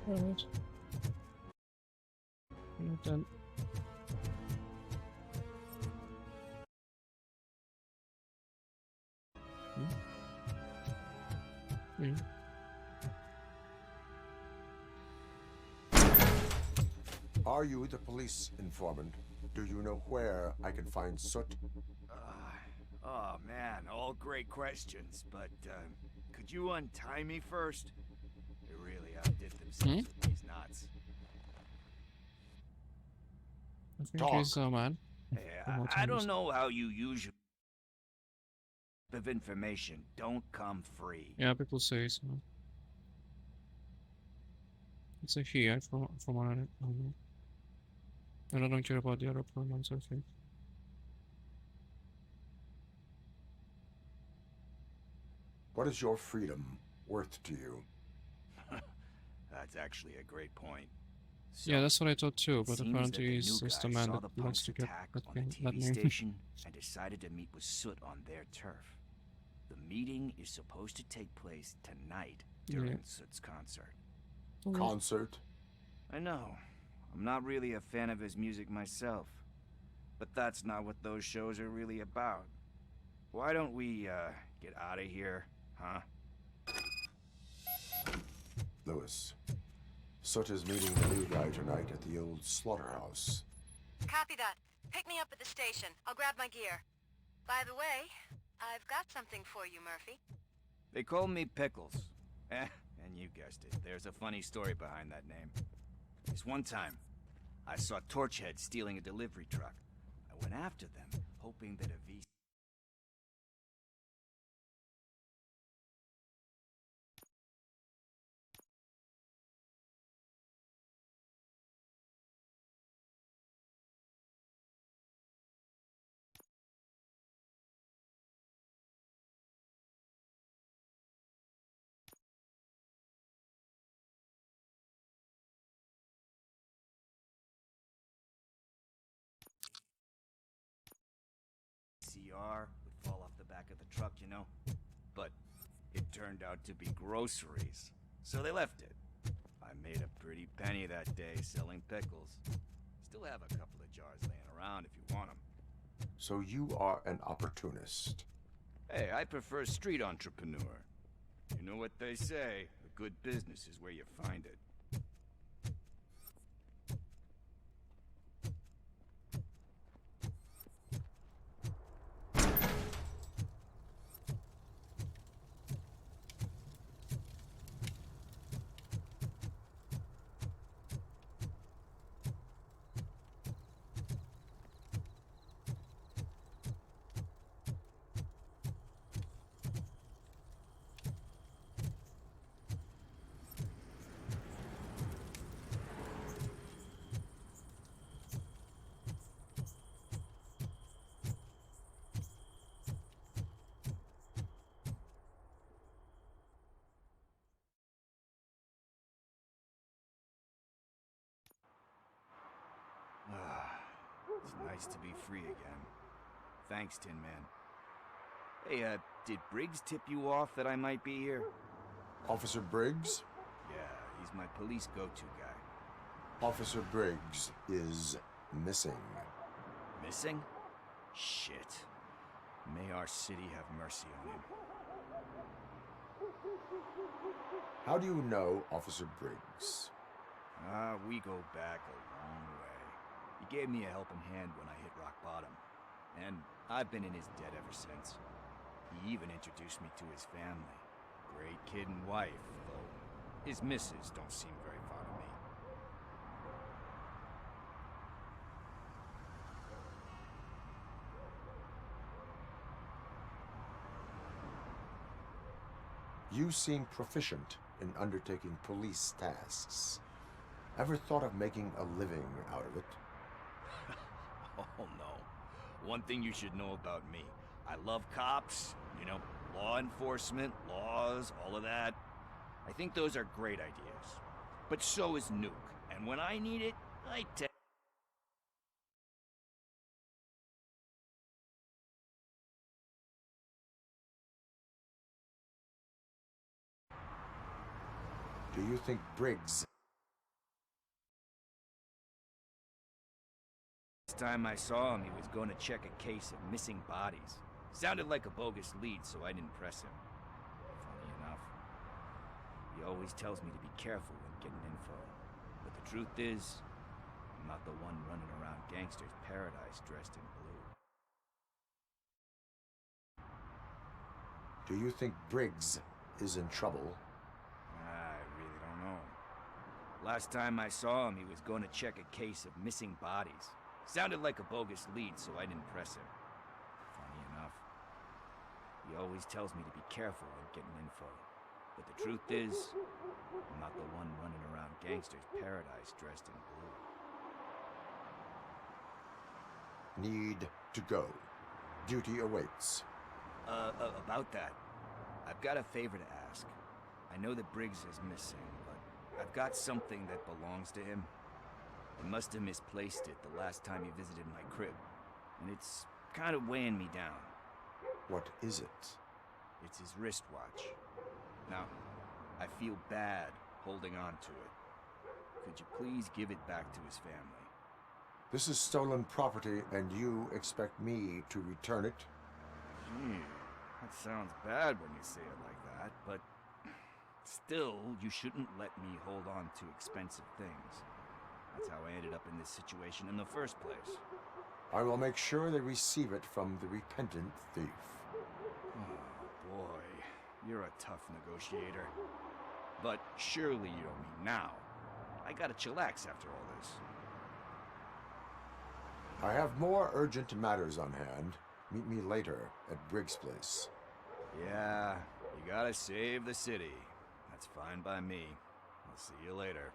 Alright. Not done. Hmm. Are you the police informant? Do you know where I can find Soot? Oh man, all great questions, but could you untie me first? They really outdid themselves with these knots. I think he's a man. Hey, I don't know how you usually of information don't come free. Yeah, people say so. It's a he, from what I don't know. And I don't care about the other pronouns, I think. What is your freedom worth to you? That's actually a great point. So, yeah, that's what I thought too, but apparently he's just a man that likes to get that name. Station and decided to meet with Soot on their turf. The meeting is supposed to take place tonight during Soot's concert. Concert? I know. I'm not really a fan of his music myself. But that's not what those shows are really about. Why don't we, get out of here, huh? Lewis. Soot is meeting the new guy tonight at the old slaughterhouse. Copy that. Pick me up at the station. I'll grab my gear. By the way, I've got something for you, Murphy. They call me Pickles. And you guessed it, there's a funny story behind that name. This one time, I saw Torchhead stealing a delivery truck. I went after them, hoping that a CR would fall off the back of the truck, you know? But it turned out to be groceries, so they left it. I made a pretty penny that day selling pickles. Still have a couple of jars laying around if you want them. So you are an opportunist. Hey, I prefer street entrepreneur. You know what they say, a good business is where you find it. It's nice to be free again. Thanks, Tin Man. Hey, did Briggs tip you off that I might be here? Officer Briggs? Yeah, he's my police go-to guy. Officer Briggs is missing. Missing? Shit. May our city have mercy on him. How do you know Officer Briggs? We go back a long way. He gave me a helping hand when I hit rock bottom. And I've been in his debt ever since. He even introduced me to his family. Great kid and wife, though his missus don't seem very fond of me. You seem proficient in undertaking police tasks. Ever thought of making a living out of it? Oh no. One thing you should know about me. I love cops, you know, law enforcement, laws, all of that. I think those are great ideas. But so is Nuke. And when I need it, I take... Do you think Briggs Last time I saw him, he was going to check a case of missing bodies. Sounded like a bogus lead, so I didn't press him. Funny enough. He always tells me to be careful when getting info. But the truth is, I'm not the one running around Gangster's Paradise dressed in blue. Do you think Briggs is in trouble? I really don't know. Last time I saw him, he was going to check a case of missing bodies. Sounded like a bogus lead, so I didn't press him. Funny enough. He always tells me to be careful when getting info. But the truth is, I'm not the one running around Gangster's Paradise dressed in blue. Need to go. Duty awaits. About that, I've got a favor to ask. I know that Briggs is missing, but I've got something that belongs to him. He must have misplaced it the last time he visited my crib, and it's kind of weighing me down. What is it? It's his wristwatch. Now, I feel bad holding on to it. Could you please give it back to his family? This is stolen property, and you expect me to return it? Gee, that sounds bad when you say it like that, but still, you shouldn't let me hold on to expensive things. That's how I ended up in this situation in the first place. I will make sure they receive it from the repentant thief. Oh, boy. You're a tough negotiator. But surely you don't mean now. I gotta chillax after all this. I have more urgent matters on hand. Meet me later at Briggs' place. Yeah, you gotta save the city. That's fine by me. I'll see you later.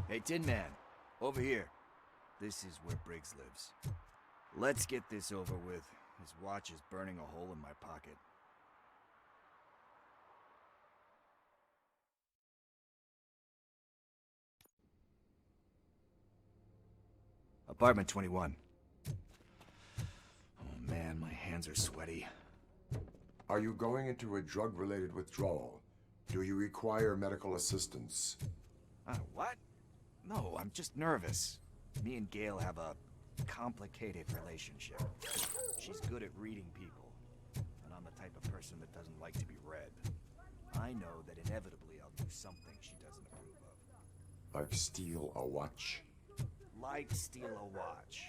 Hey, Tin Man, over here. This is where Briggs lives. Let's get this over with. His watch is burning a hole in my pocket. Apartment 21. Oh man, my hands are sweaty. Are you going into a drug-related withdrawal? Do you require medical assistance? What? No, I'm just nervous. Me and Gail have a complicated relationship. She's good at reading people, and I'm the type of person that doesn't like to be read. I know that inevitably I'll do something she doesn't approve of. Like steal a watch? Like steal a watch.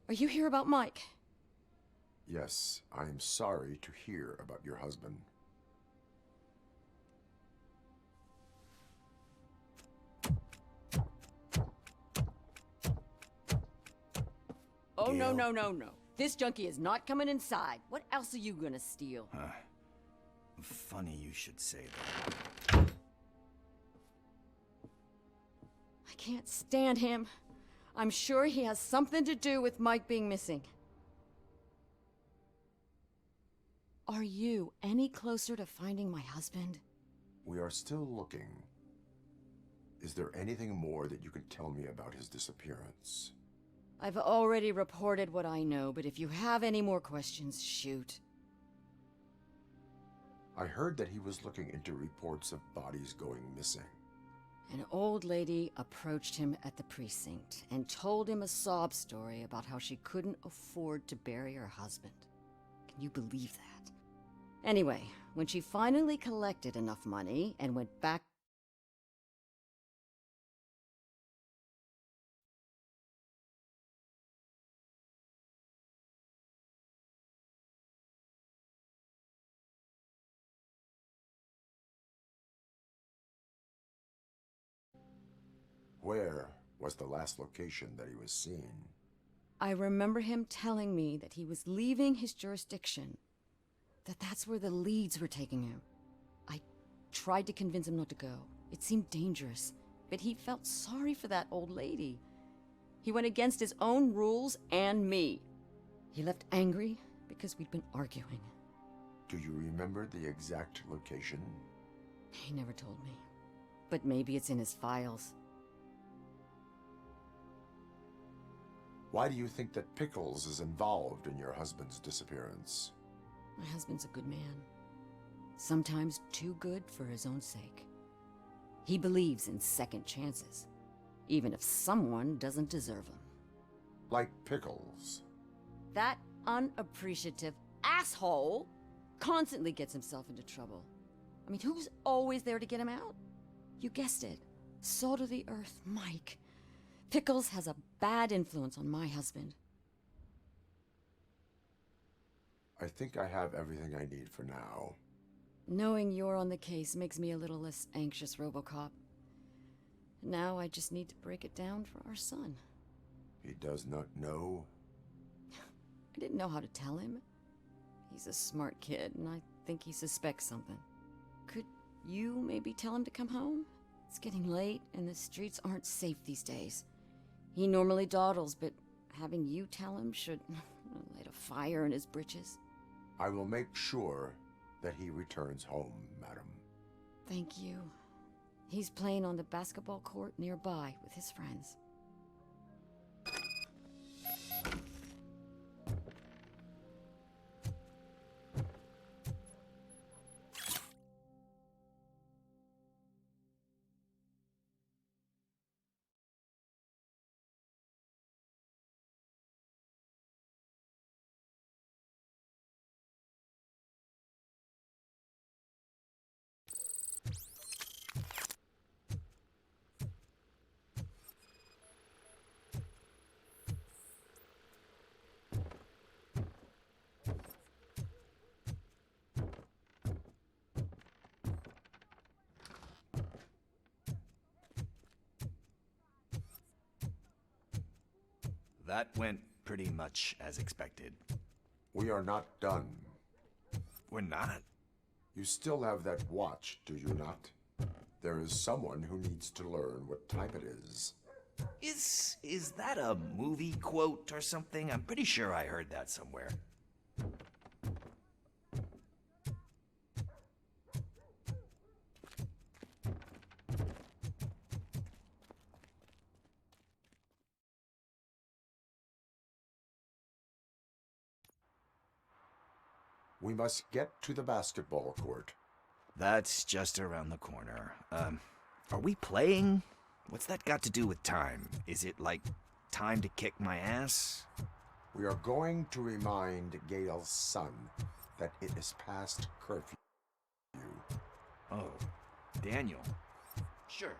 Are you here about Mike? Yes, I am sorry to hear about your husband. Oh, no, no, no, no. This junkie is not coming inside. What else are you gonna steal? Funny you should say that. I can't stand him. I'm sure he has something to do with Mike being missing. Are you any closer to finding my husband? We are still looking. Is there anything more that you can tell me about his disappearance? I've already reported what I know, but if you have any more questions, shoot. I heard that he was looking into reports of bodies going missing. An old lady approached him at the precinct and told him a sob story about how she couldn't afford to bury her husband. Can you believe that? Anyway, when she finally collected enough money and went back Where was the last location that he was seen? I remember him telling me that he was leaving his jurisdiction, that's where the leads were taking him. I tried to convince him not to go. It seemed dangerous, but he felt sorry for that old lady. He went against his own rules and me. He left angry because we'd been arguing. Do you remember the exact location? He never told me, but maybe it's in his files. Why do you think that Pickles is involved in your husband's disappearance? My husband's a good man. Sometimes too good for his own sake. He believes in second chances, even if someone doesn't deserve them. Like Pickles. That unappreciative asshole constantly gets himself into trouble. I mean, who's always there to get him out? You guessed it. Salt of the earth, Mike. Pickles has a bad influence on my husband. I think I have everything I need for now. Knowing you're on the case makes me a little less anxious, Robocop. Now I just need to break it down for our son. He does not know? I didn't know how to tell him. He's a smart kid, and I think he suspects something. Could you maybe tell him to come home? It's getting late, and the streets aren't safe these days. He normally dawdles, but having you tell him should light a fire in his britches. I will make sure that he returns home, madam. Thank you. He's playing on the basketball court nearby with his friends. That went pretty much as expected. We are not done. We're not? You still have that watch, do you not? There is someone who needs to learn what time it is. Is that a movie quote or something? I'm pretty sure I heard that somewhere. We must get to the basketball court. That's just around the corner. Are we playing? What's that got to do with time? Is it like time to kick my ass? We are going to remind Gail's son that it is past curfew. Oh, Daniel. Sure.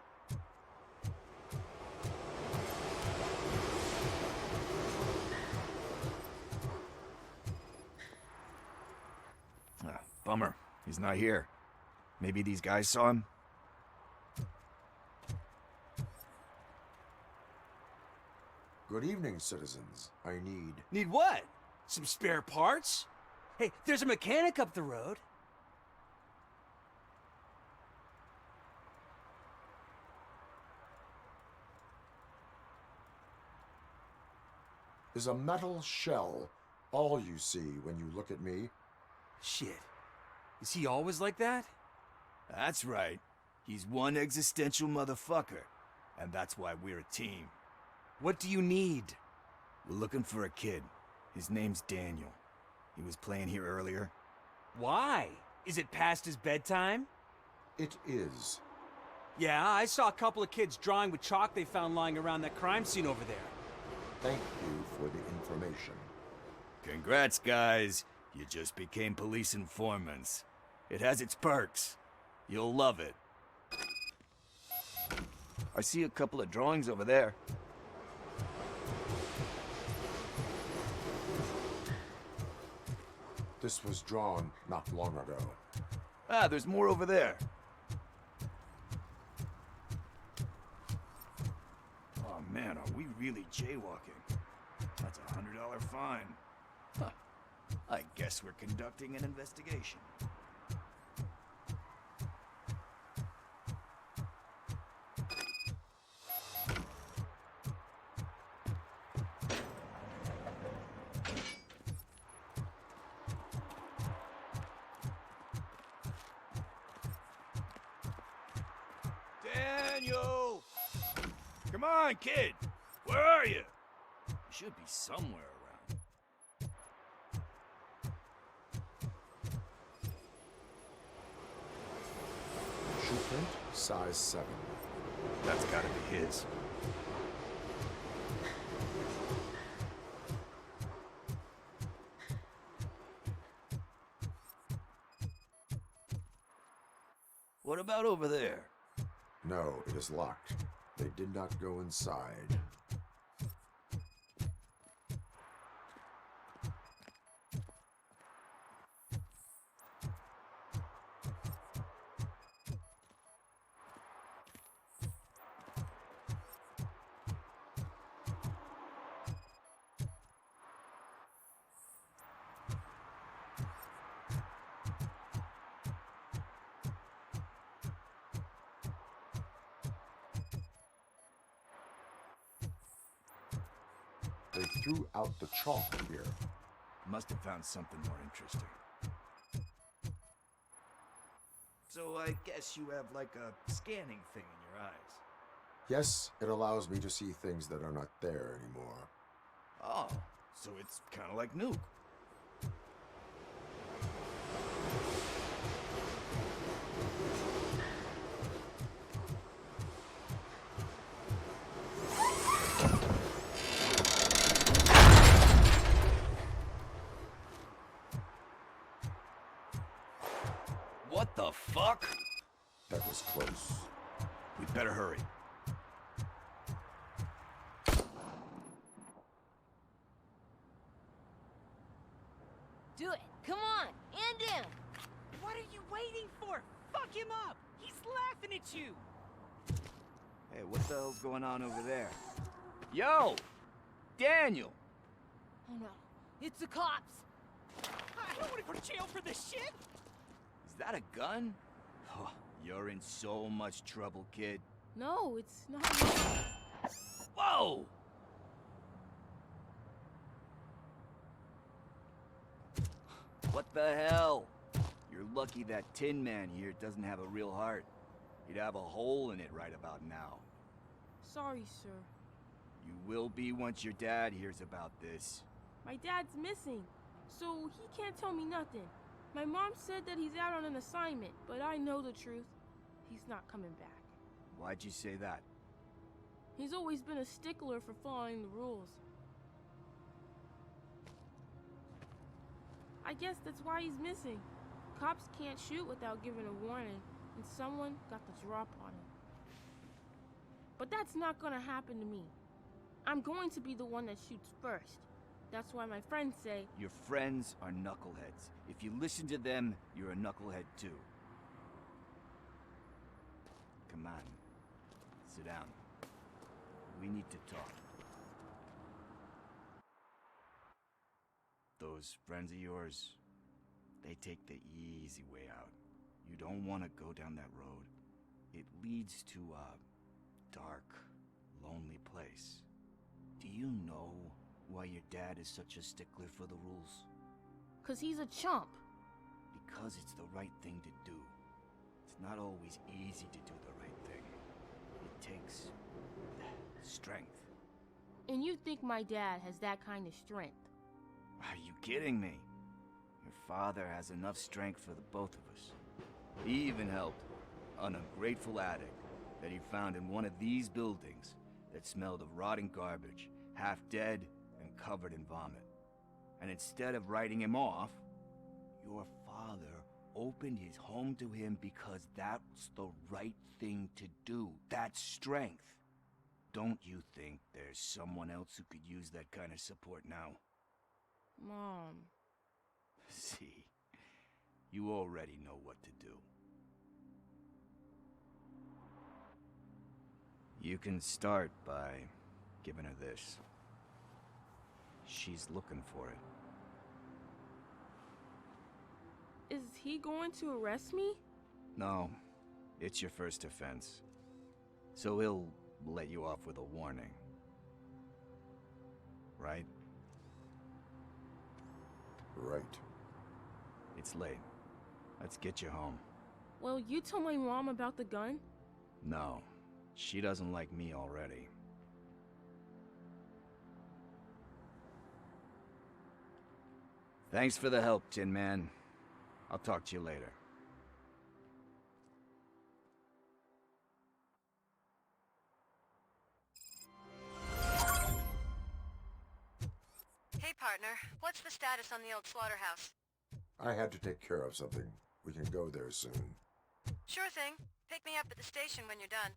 Bummer. He's not here. Maybe these guys saw him? Good evening, citizens. I need... Need what? Some spare parts? Hey, there's a mechanic up the road. Is a metal shell all you see when you look at me? Shit. Is he always like that? That's right. He's one existential motherfucker. And that's why we're a team. What do you need? We're looking for a kid. His name's Daniel. He was playing here earlier. Why? Is it past his bedtime? It is. Yeah, I saw a couple of kids drawing with chalk they found lying around that crime scene over there. Thank you for the information. Congrats, guys. You just became police informants. It has its perks. You'll love it. I see a couple of drawings over there. This was drawn not long ago. Ah, there's more over there. Oh man, are we really jaywalking? That's a $100 fine. Huh. I guess we're conducting an investigation. Daniel! Come on, kid! Where are you? You should be somewhere around. Shoe print, size 7. That's gotta be his. What about over there? No, it is locked. They did not go inside. They threw out the chalk here. Must have found something more interesting. So I guess you have like a scanning thing in your eyes. Yes, it allows me to see things that are not there anymore. Oh, so it's kind of like Nuke. What the fuck? That was close. We'd better hurry. Do it. Come on. End him. What are you waiting for? Fuck him up. He's laughing at you. Hey, what the hell's going on over there? Yo! Daniel! Oh no. It's the cops. I don't want to go to jail for this shit. Is that a gun? Oh, you're in so much trouble, kid. No, it's not. Whoa! What the hell? You're lucky that Tin Man here doesn't have a real heart. He'd have a hole in it right about now. Sorry, sir. You will be once your dad hears about this. My dad's missing, so he can't tell me nothing. My mom said that he's out on an assignment, but I know the truth. He's not coming back. Why'd you say that? He's always been a stickler for following the rules. I guess that's why he's missing. Cops can't shoot without giving a warning, and someone got the drop on him. But that's not gonna happen to me. I'm going to be the one that shoots first. That's why my friends say... Your friends are knuckleheads. If you listen to them, you're a knucklehead too. Come on. Sit down. We need to talk. Those friends of yours, they take the easy way out. You don't want to go down that road. It leads to a dark, lonely place. Do you know why your dad is such a stickler for the rules? 'Cause he's a chump. Because it's the right thing to do. It's not always easy to do the right thing. It takes strength. And you think my dad has that kind of strength? Are you kidding me? Your father has enough strength for the both of us. He even helped an ungrateful addict that he found in one of these buildings that smelled of rotting garbage, half dead and covered in vomit. And instead of writing him off, your father opened his home to him because that's the right thing to do. That's strength. Don't you think there's someone else who could use that kind of support now? Mom. See, you already know what to do. You can start by giving her this. She's looking for it. Is he going to arrest me? No, it's your first offense. So he'll let you off with a warning. Right? Right. It's late. Let's get you home. Well, you told my mom about the gun? No, she doesn't like me already. Thanks for the help, Tin Man. I'll talk to you later. Hey, partner. What's the status on the old slaughterhouse? I had to take care of something. We can go there soon. Sure thing. Pick me up at the station when you're done.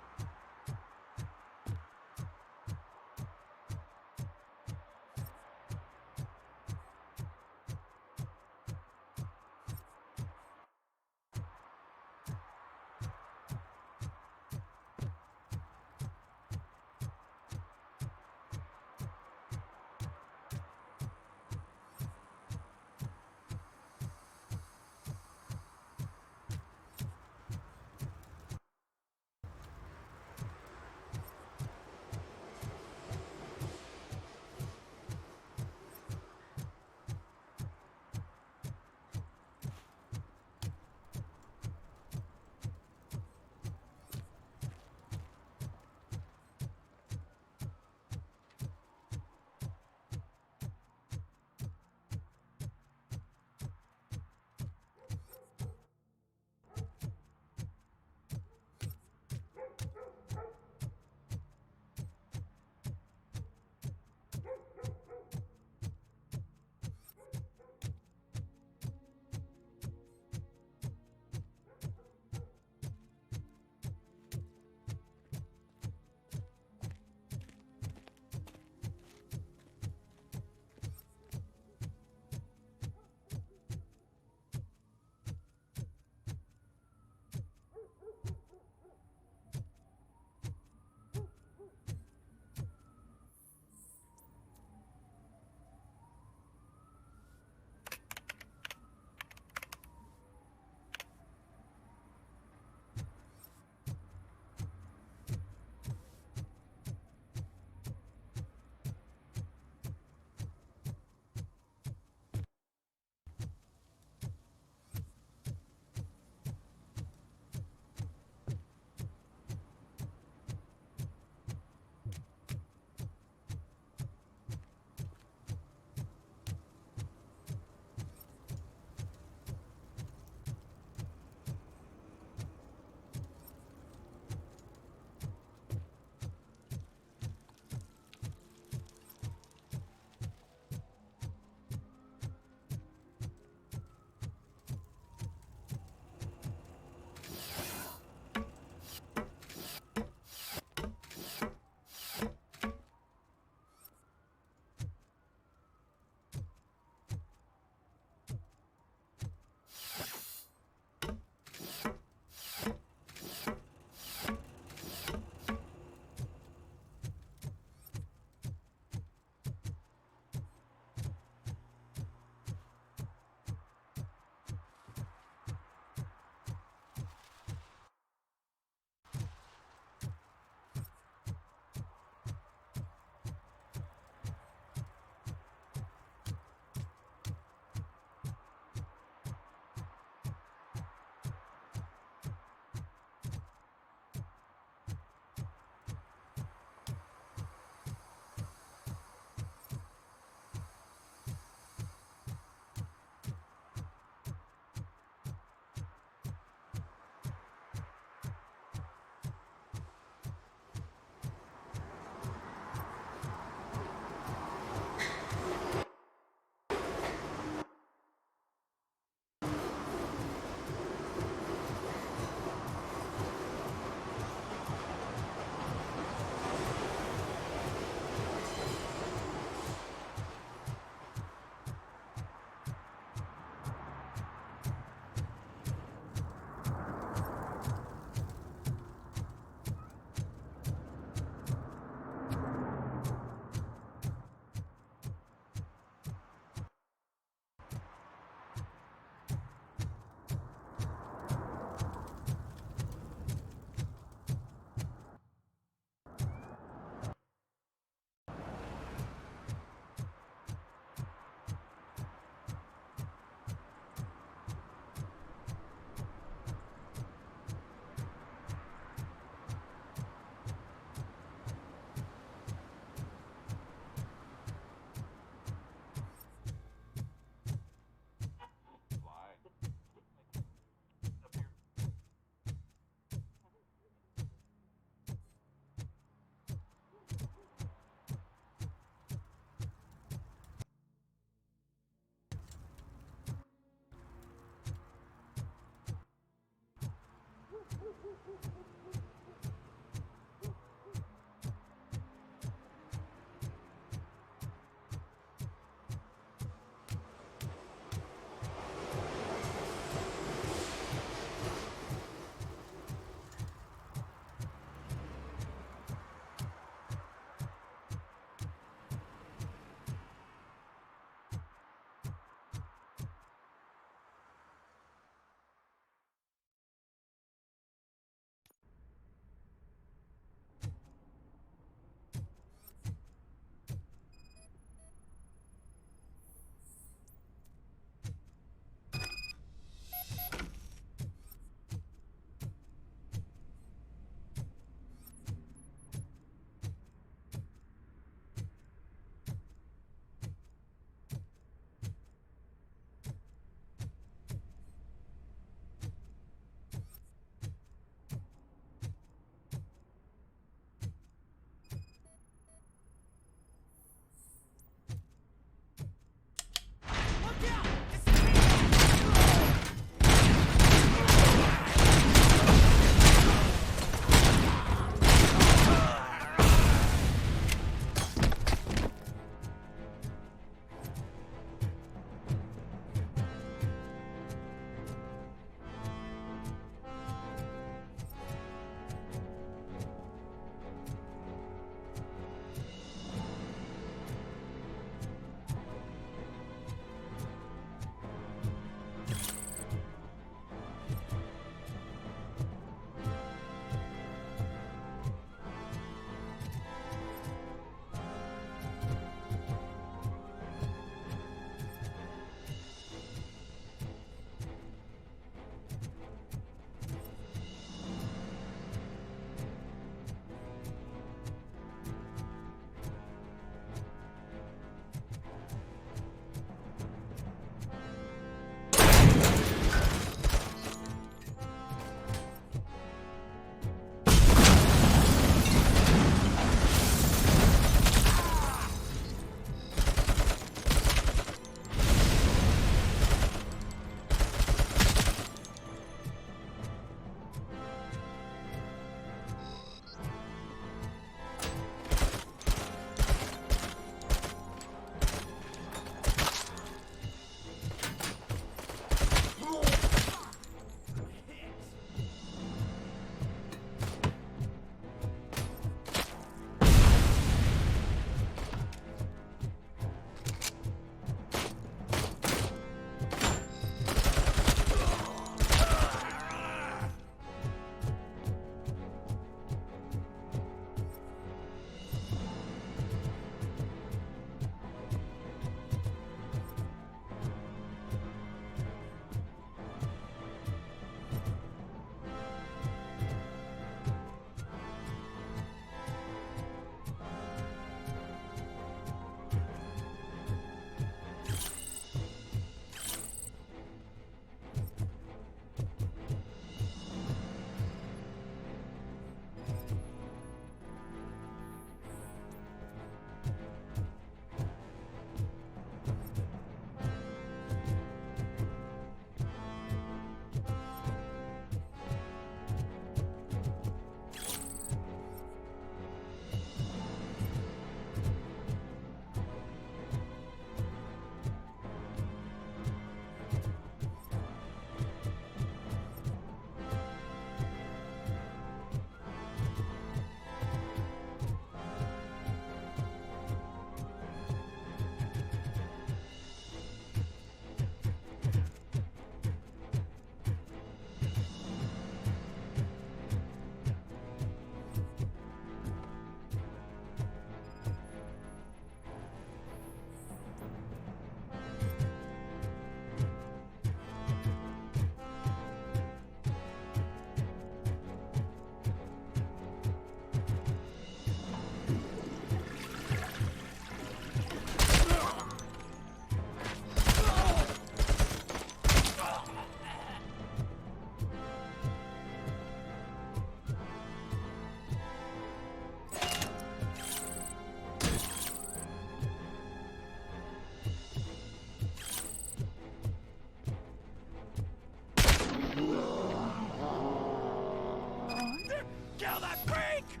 Kill that freak!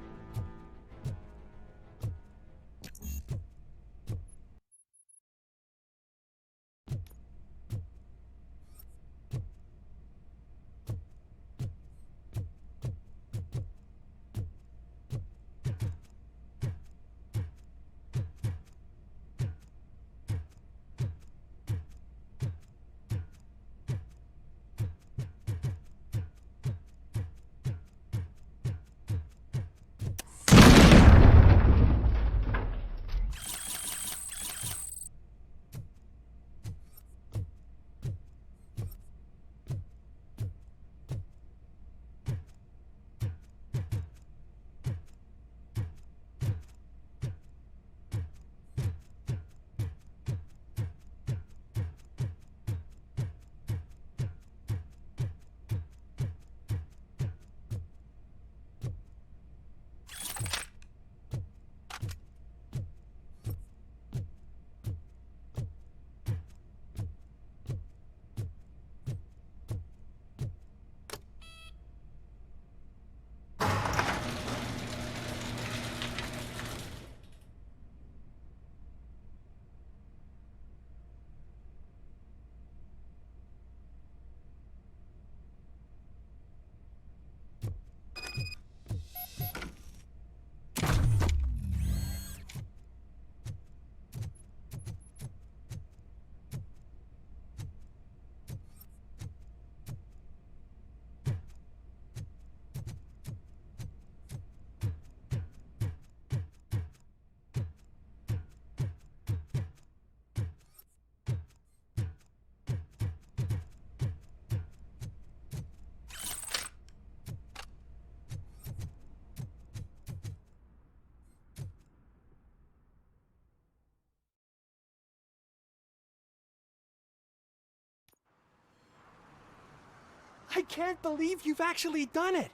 I can't believe you've actually done it!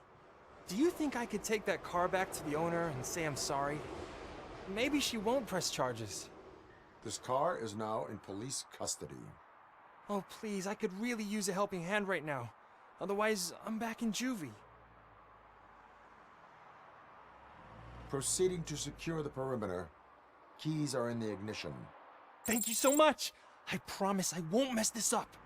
Do you think I could take that car back to the owner and say I'm sorry? Maybe she won't press charges. This car is now in police custody. Oh, please, I could really use a helping hand right now. Otherwise, I'm back in juvie. Proceeding to secure the perimeter. Keys are in the ignition. Thank you so much! I promise I won't mess this up.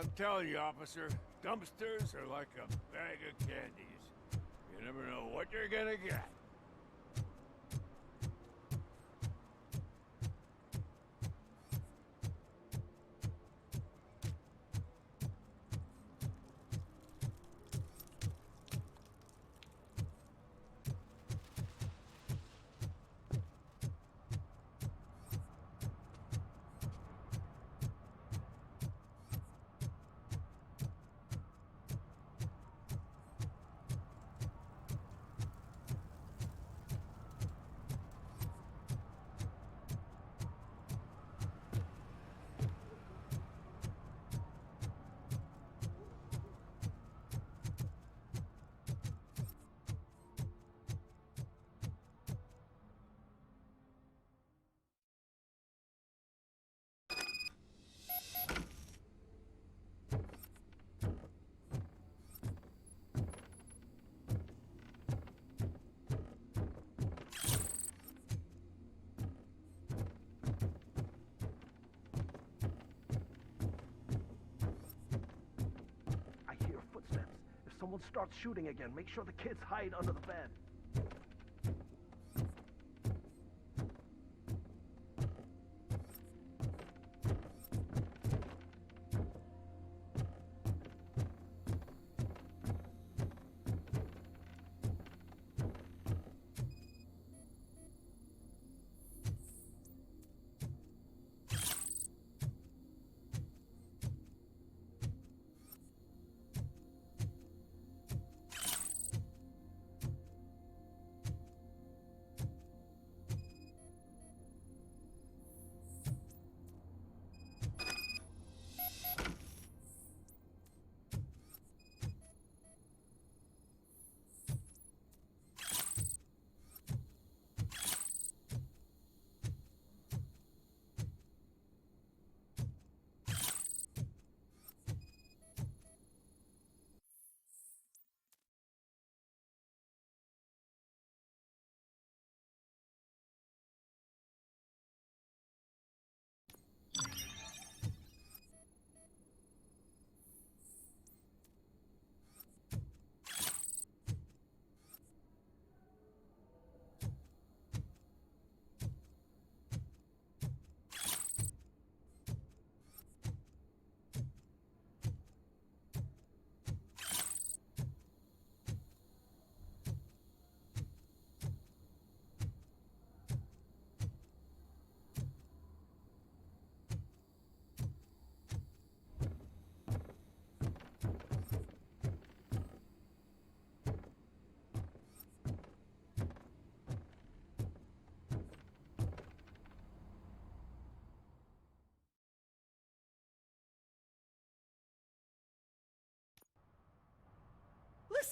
I'm telling you, officer, dumpsters are like a bag of candies. You never know what you're gonna get. Someone starts shooting again. Make sure the kids hide under the bed.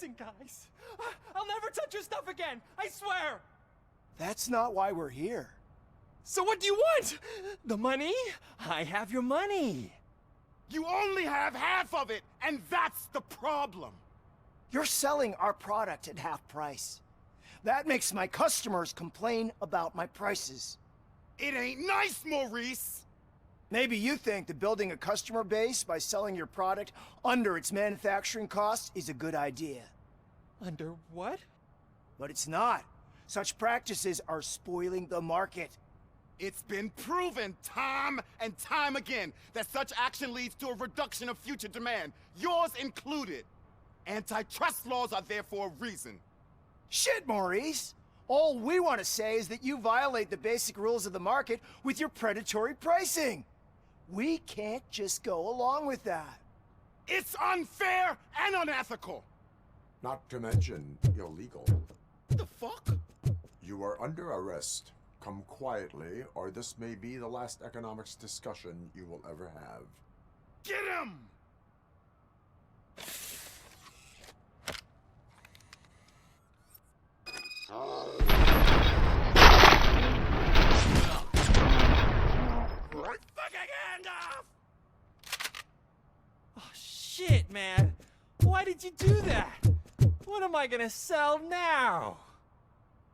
Listen, guys. I'll never touch your stuff again. I swear. That's not why we're here. So what do you want? The money? I have your money. You only have half of it, and that's the problem. You're selling our product at half price. That makes my customers complain about my prices. It ain't nice, Maurice! Maybe you think that building a customer base by selling your product under its manufacturing costs is a good idea. Under what? But it's not. Such practices are spoiling the market. It's been proven time and time again that such action leads to a reduction of future demand, yours included. Antitrust laws are there for a reason. Shit, Maurice! All we want to say is that you violate the basic rules of the market with your predatory pricing. We can't just go along with that. It's unfair and unethical! Not to mention illegal. The fuck? You are under arrest. Come quietly, or this may be the last economics discussion you will ever have. Get him! Fucking hand off! Oh, shit, man. Why did you do that? What am I gonna sell now?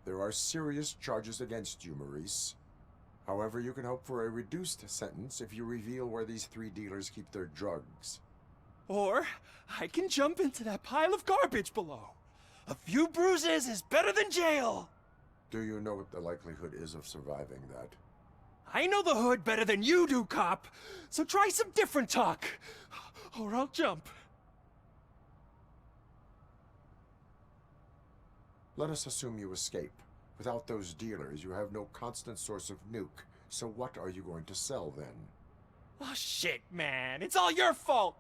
There are serious charges against you, Maurice. However, you can hope for a reduced sentence if you reveal where these three dealers keep their drugs. Or I can jump into that pile of garbage below. A few bruises is better than jail. Do you know what the likelihood is of surviving that? I know the hood better than you do, cop. So try some different talk, or I'll jump. Let us assume you escape. Without those dealers, you have no constant source of nuke. So what are you going to sell then? Oh shit, man. It's all your fault.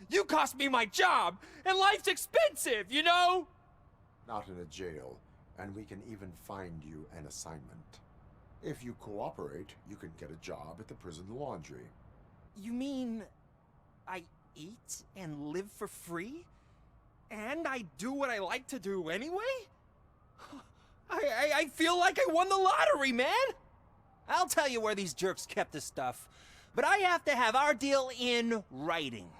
You cost me my job, and life's expensive, you know? Not in a jail, and we can even find you an assignment. If you cooperate, you can get a job at the prison laundry. You mean I eat and live for free? And I do what I like to do anyway? I feel like I won the lottery, man! I'll tell you where these jerks kept the stuff, but I have to have our deal in writing.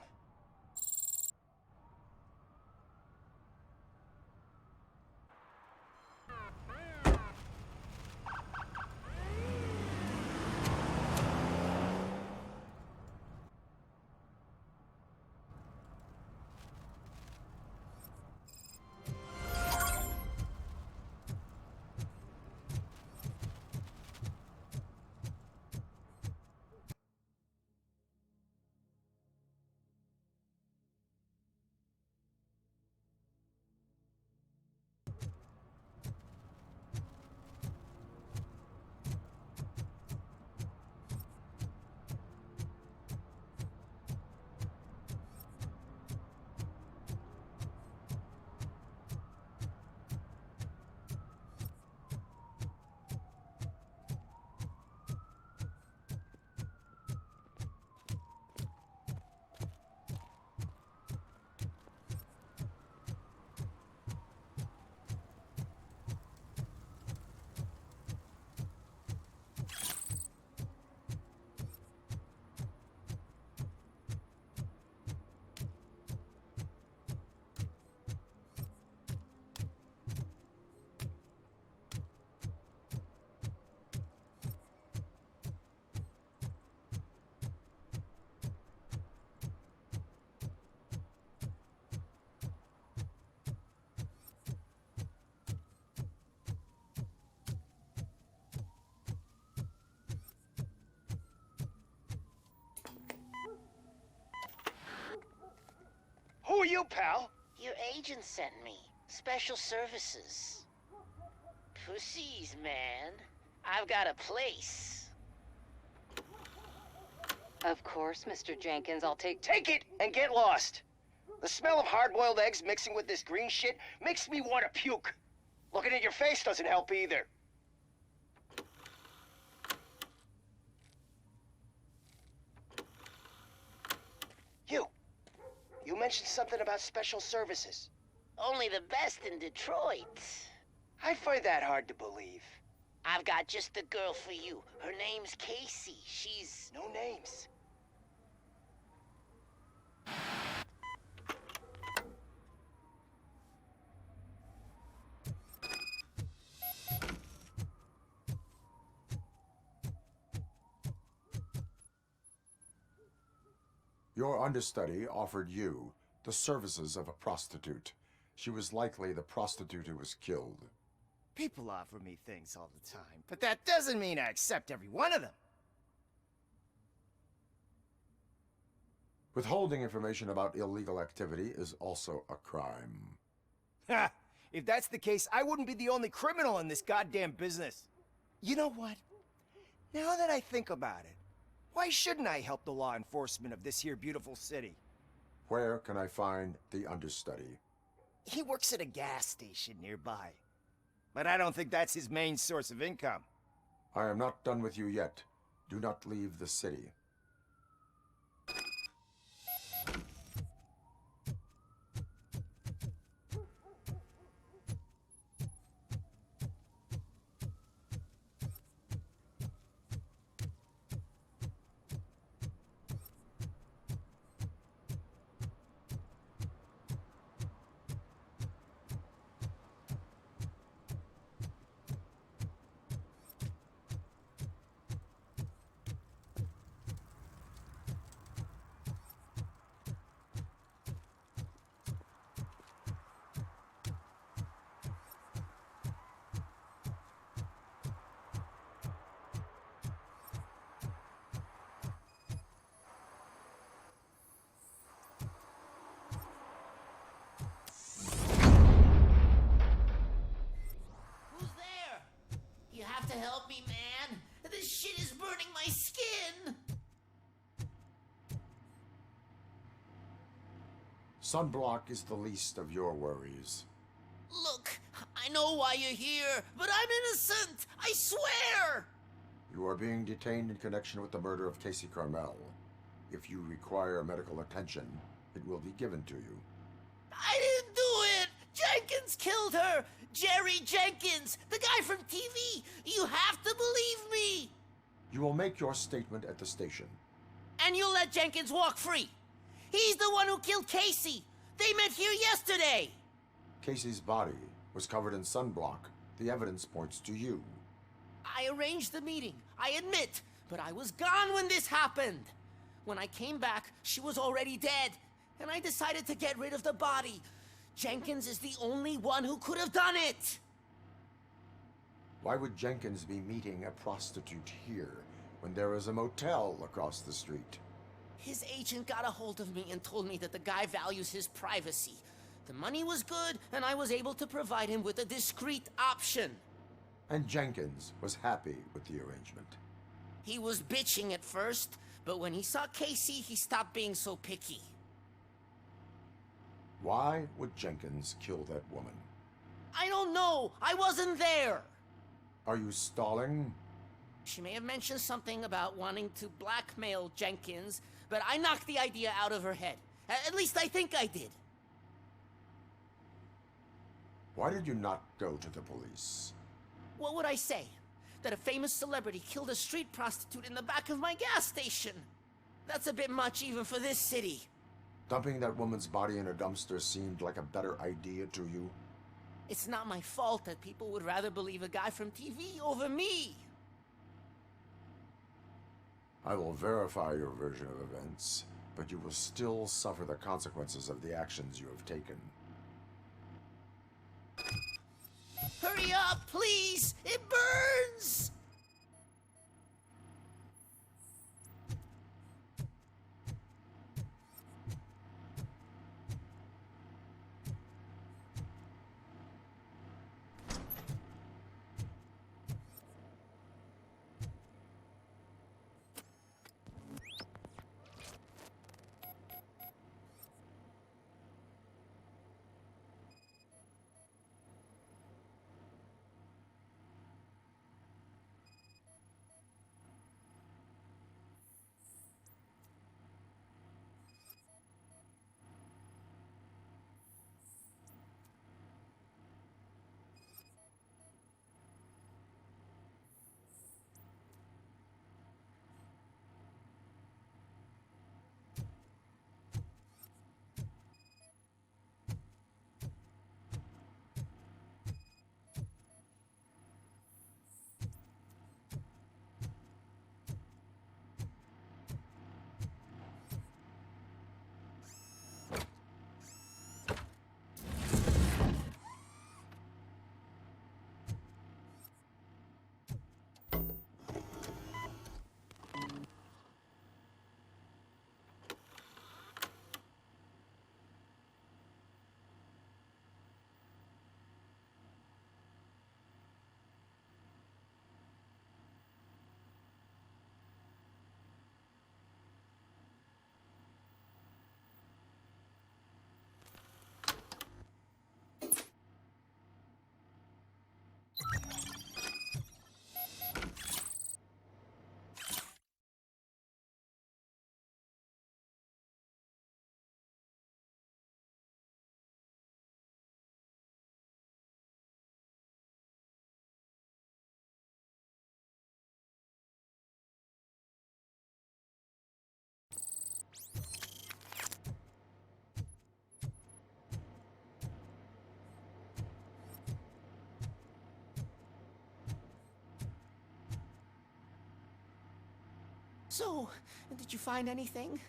Who are you, pal? Your agent sent me. Special services. Pussies, man. I've got a place. Of course, Mr. Jenkins, I'll take... Take it and get lost. The smell of hard-boiled eggs mixing with this green shit makes me want to puke. Looking at your face doesn't help either. You mentioned something about special services. Only the best in Detroit. I find that hard to believe. I've got just the girl for you. Her name's Casey. She's... No names. Your understudy offered you the services of a prostitute. She was likely the prostitute who was killed. People offer me things all the time, but that doesn't mean I accept every one of them. Withholding information about illegal activity is also a crime. Ha! If that's the case, I wouldn't be the only criminal in this goddamn business. You know what? Now that I think about it, why shouldn't I help the law enforcement of this here beautiful city? Where can I find the understudy? He works at a gas station nearby. But I don't think that's his main source of income. I am not done with you yet. Do not leave the city. help me, man. This shit is burning my skin. Sunblock is the least of your worries. Look, I know why you're here, but I'm innocent. I swear. You are being detained in connection with the murder of Casey Carmel. If you require medical attention, it will be given to you. I didn't do it! Jenkins killed her! Jerry Jenkins, the guy from TV! You have to believe me! You will make your statement at the station. And you'll let Jenkins walk free! He's the one who killed Casey! They met here yesterday! Casey's body was covered in sunblock. The evidence points to you. I arranged the meeting, I admit, but I was gone when this happened. When I came back, she was already dead, and I decided to get rid of the body. Jenkins is the only one who could have done it! Why would Jenkins be meeting a prostitute here when there is a motel across the street? His agent got a hold of me and told me that the guy values his privacy. The money was good, and I was able to provide him with a discreet option. And Jenkins was happy with the arrangement. He was bitching at first, but when he saw Casey, he stopped being so picky. Why would Jenkins kill that woman? I don't know! I wasn't there! Are you stalling? She may have mentioned something about wanting to blackmail Jenkins, but I knocked the idea out of her head. At least I think I did. Why did you not go to the police? What would I say? That a famous celebrity killed a street prostitute in the back of my gas station? That's a bit much even for this city. Dumping that woman's body in a dumpster seemed like a better idea to you? It's not my fault that people would rather believe a guy from TV over me. I will verify your version of events, but you will still suffer the consequences of the actions you have taken. Hurry up, please! It burns! So, did you find anything?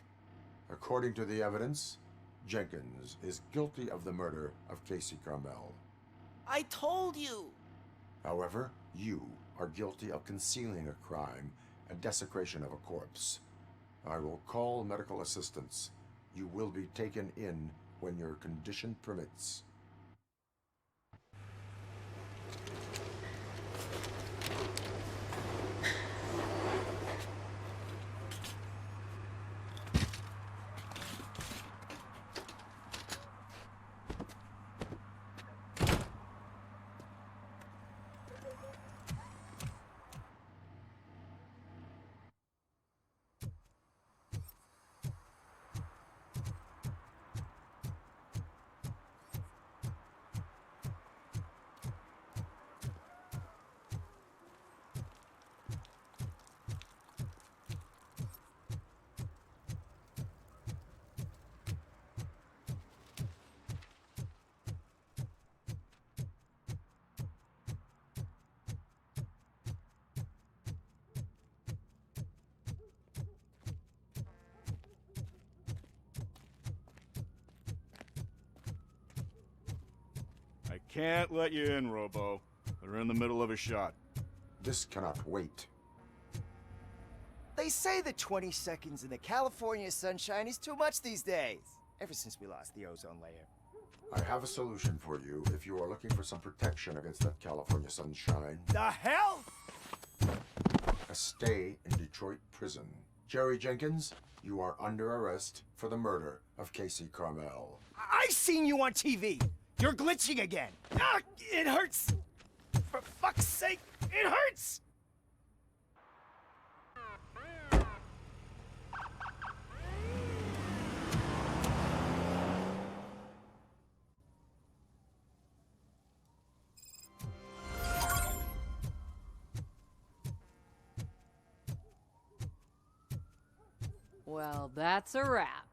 According to the evidence, Jenkins is guilty of the murder of Casey Carmel. I told you! However, you are guilty of concealing a crime and desecration of a corpse. I will call medical assistance. You will be taken in when your condition permits. I can't let you in, Robo. We're in the middle of a shot. This cannot wait. They say that 20 seconds in the California sunshine is too much these days. Ever since we lost the ozone layer. I have a solution for you if you are looking for some protection against that California sunshine. The hell? A stay in Detroit prison. Jerry Jenkins, you are under arrest for the murder of Casey Carmel. I seen you on TV. You're glitching again. Ah, it hurts. For fuck's sake, it hurts. Well, that's a wrap.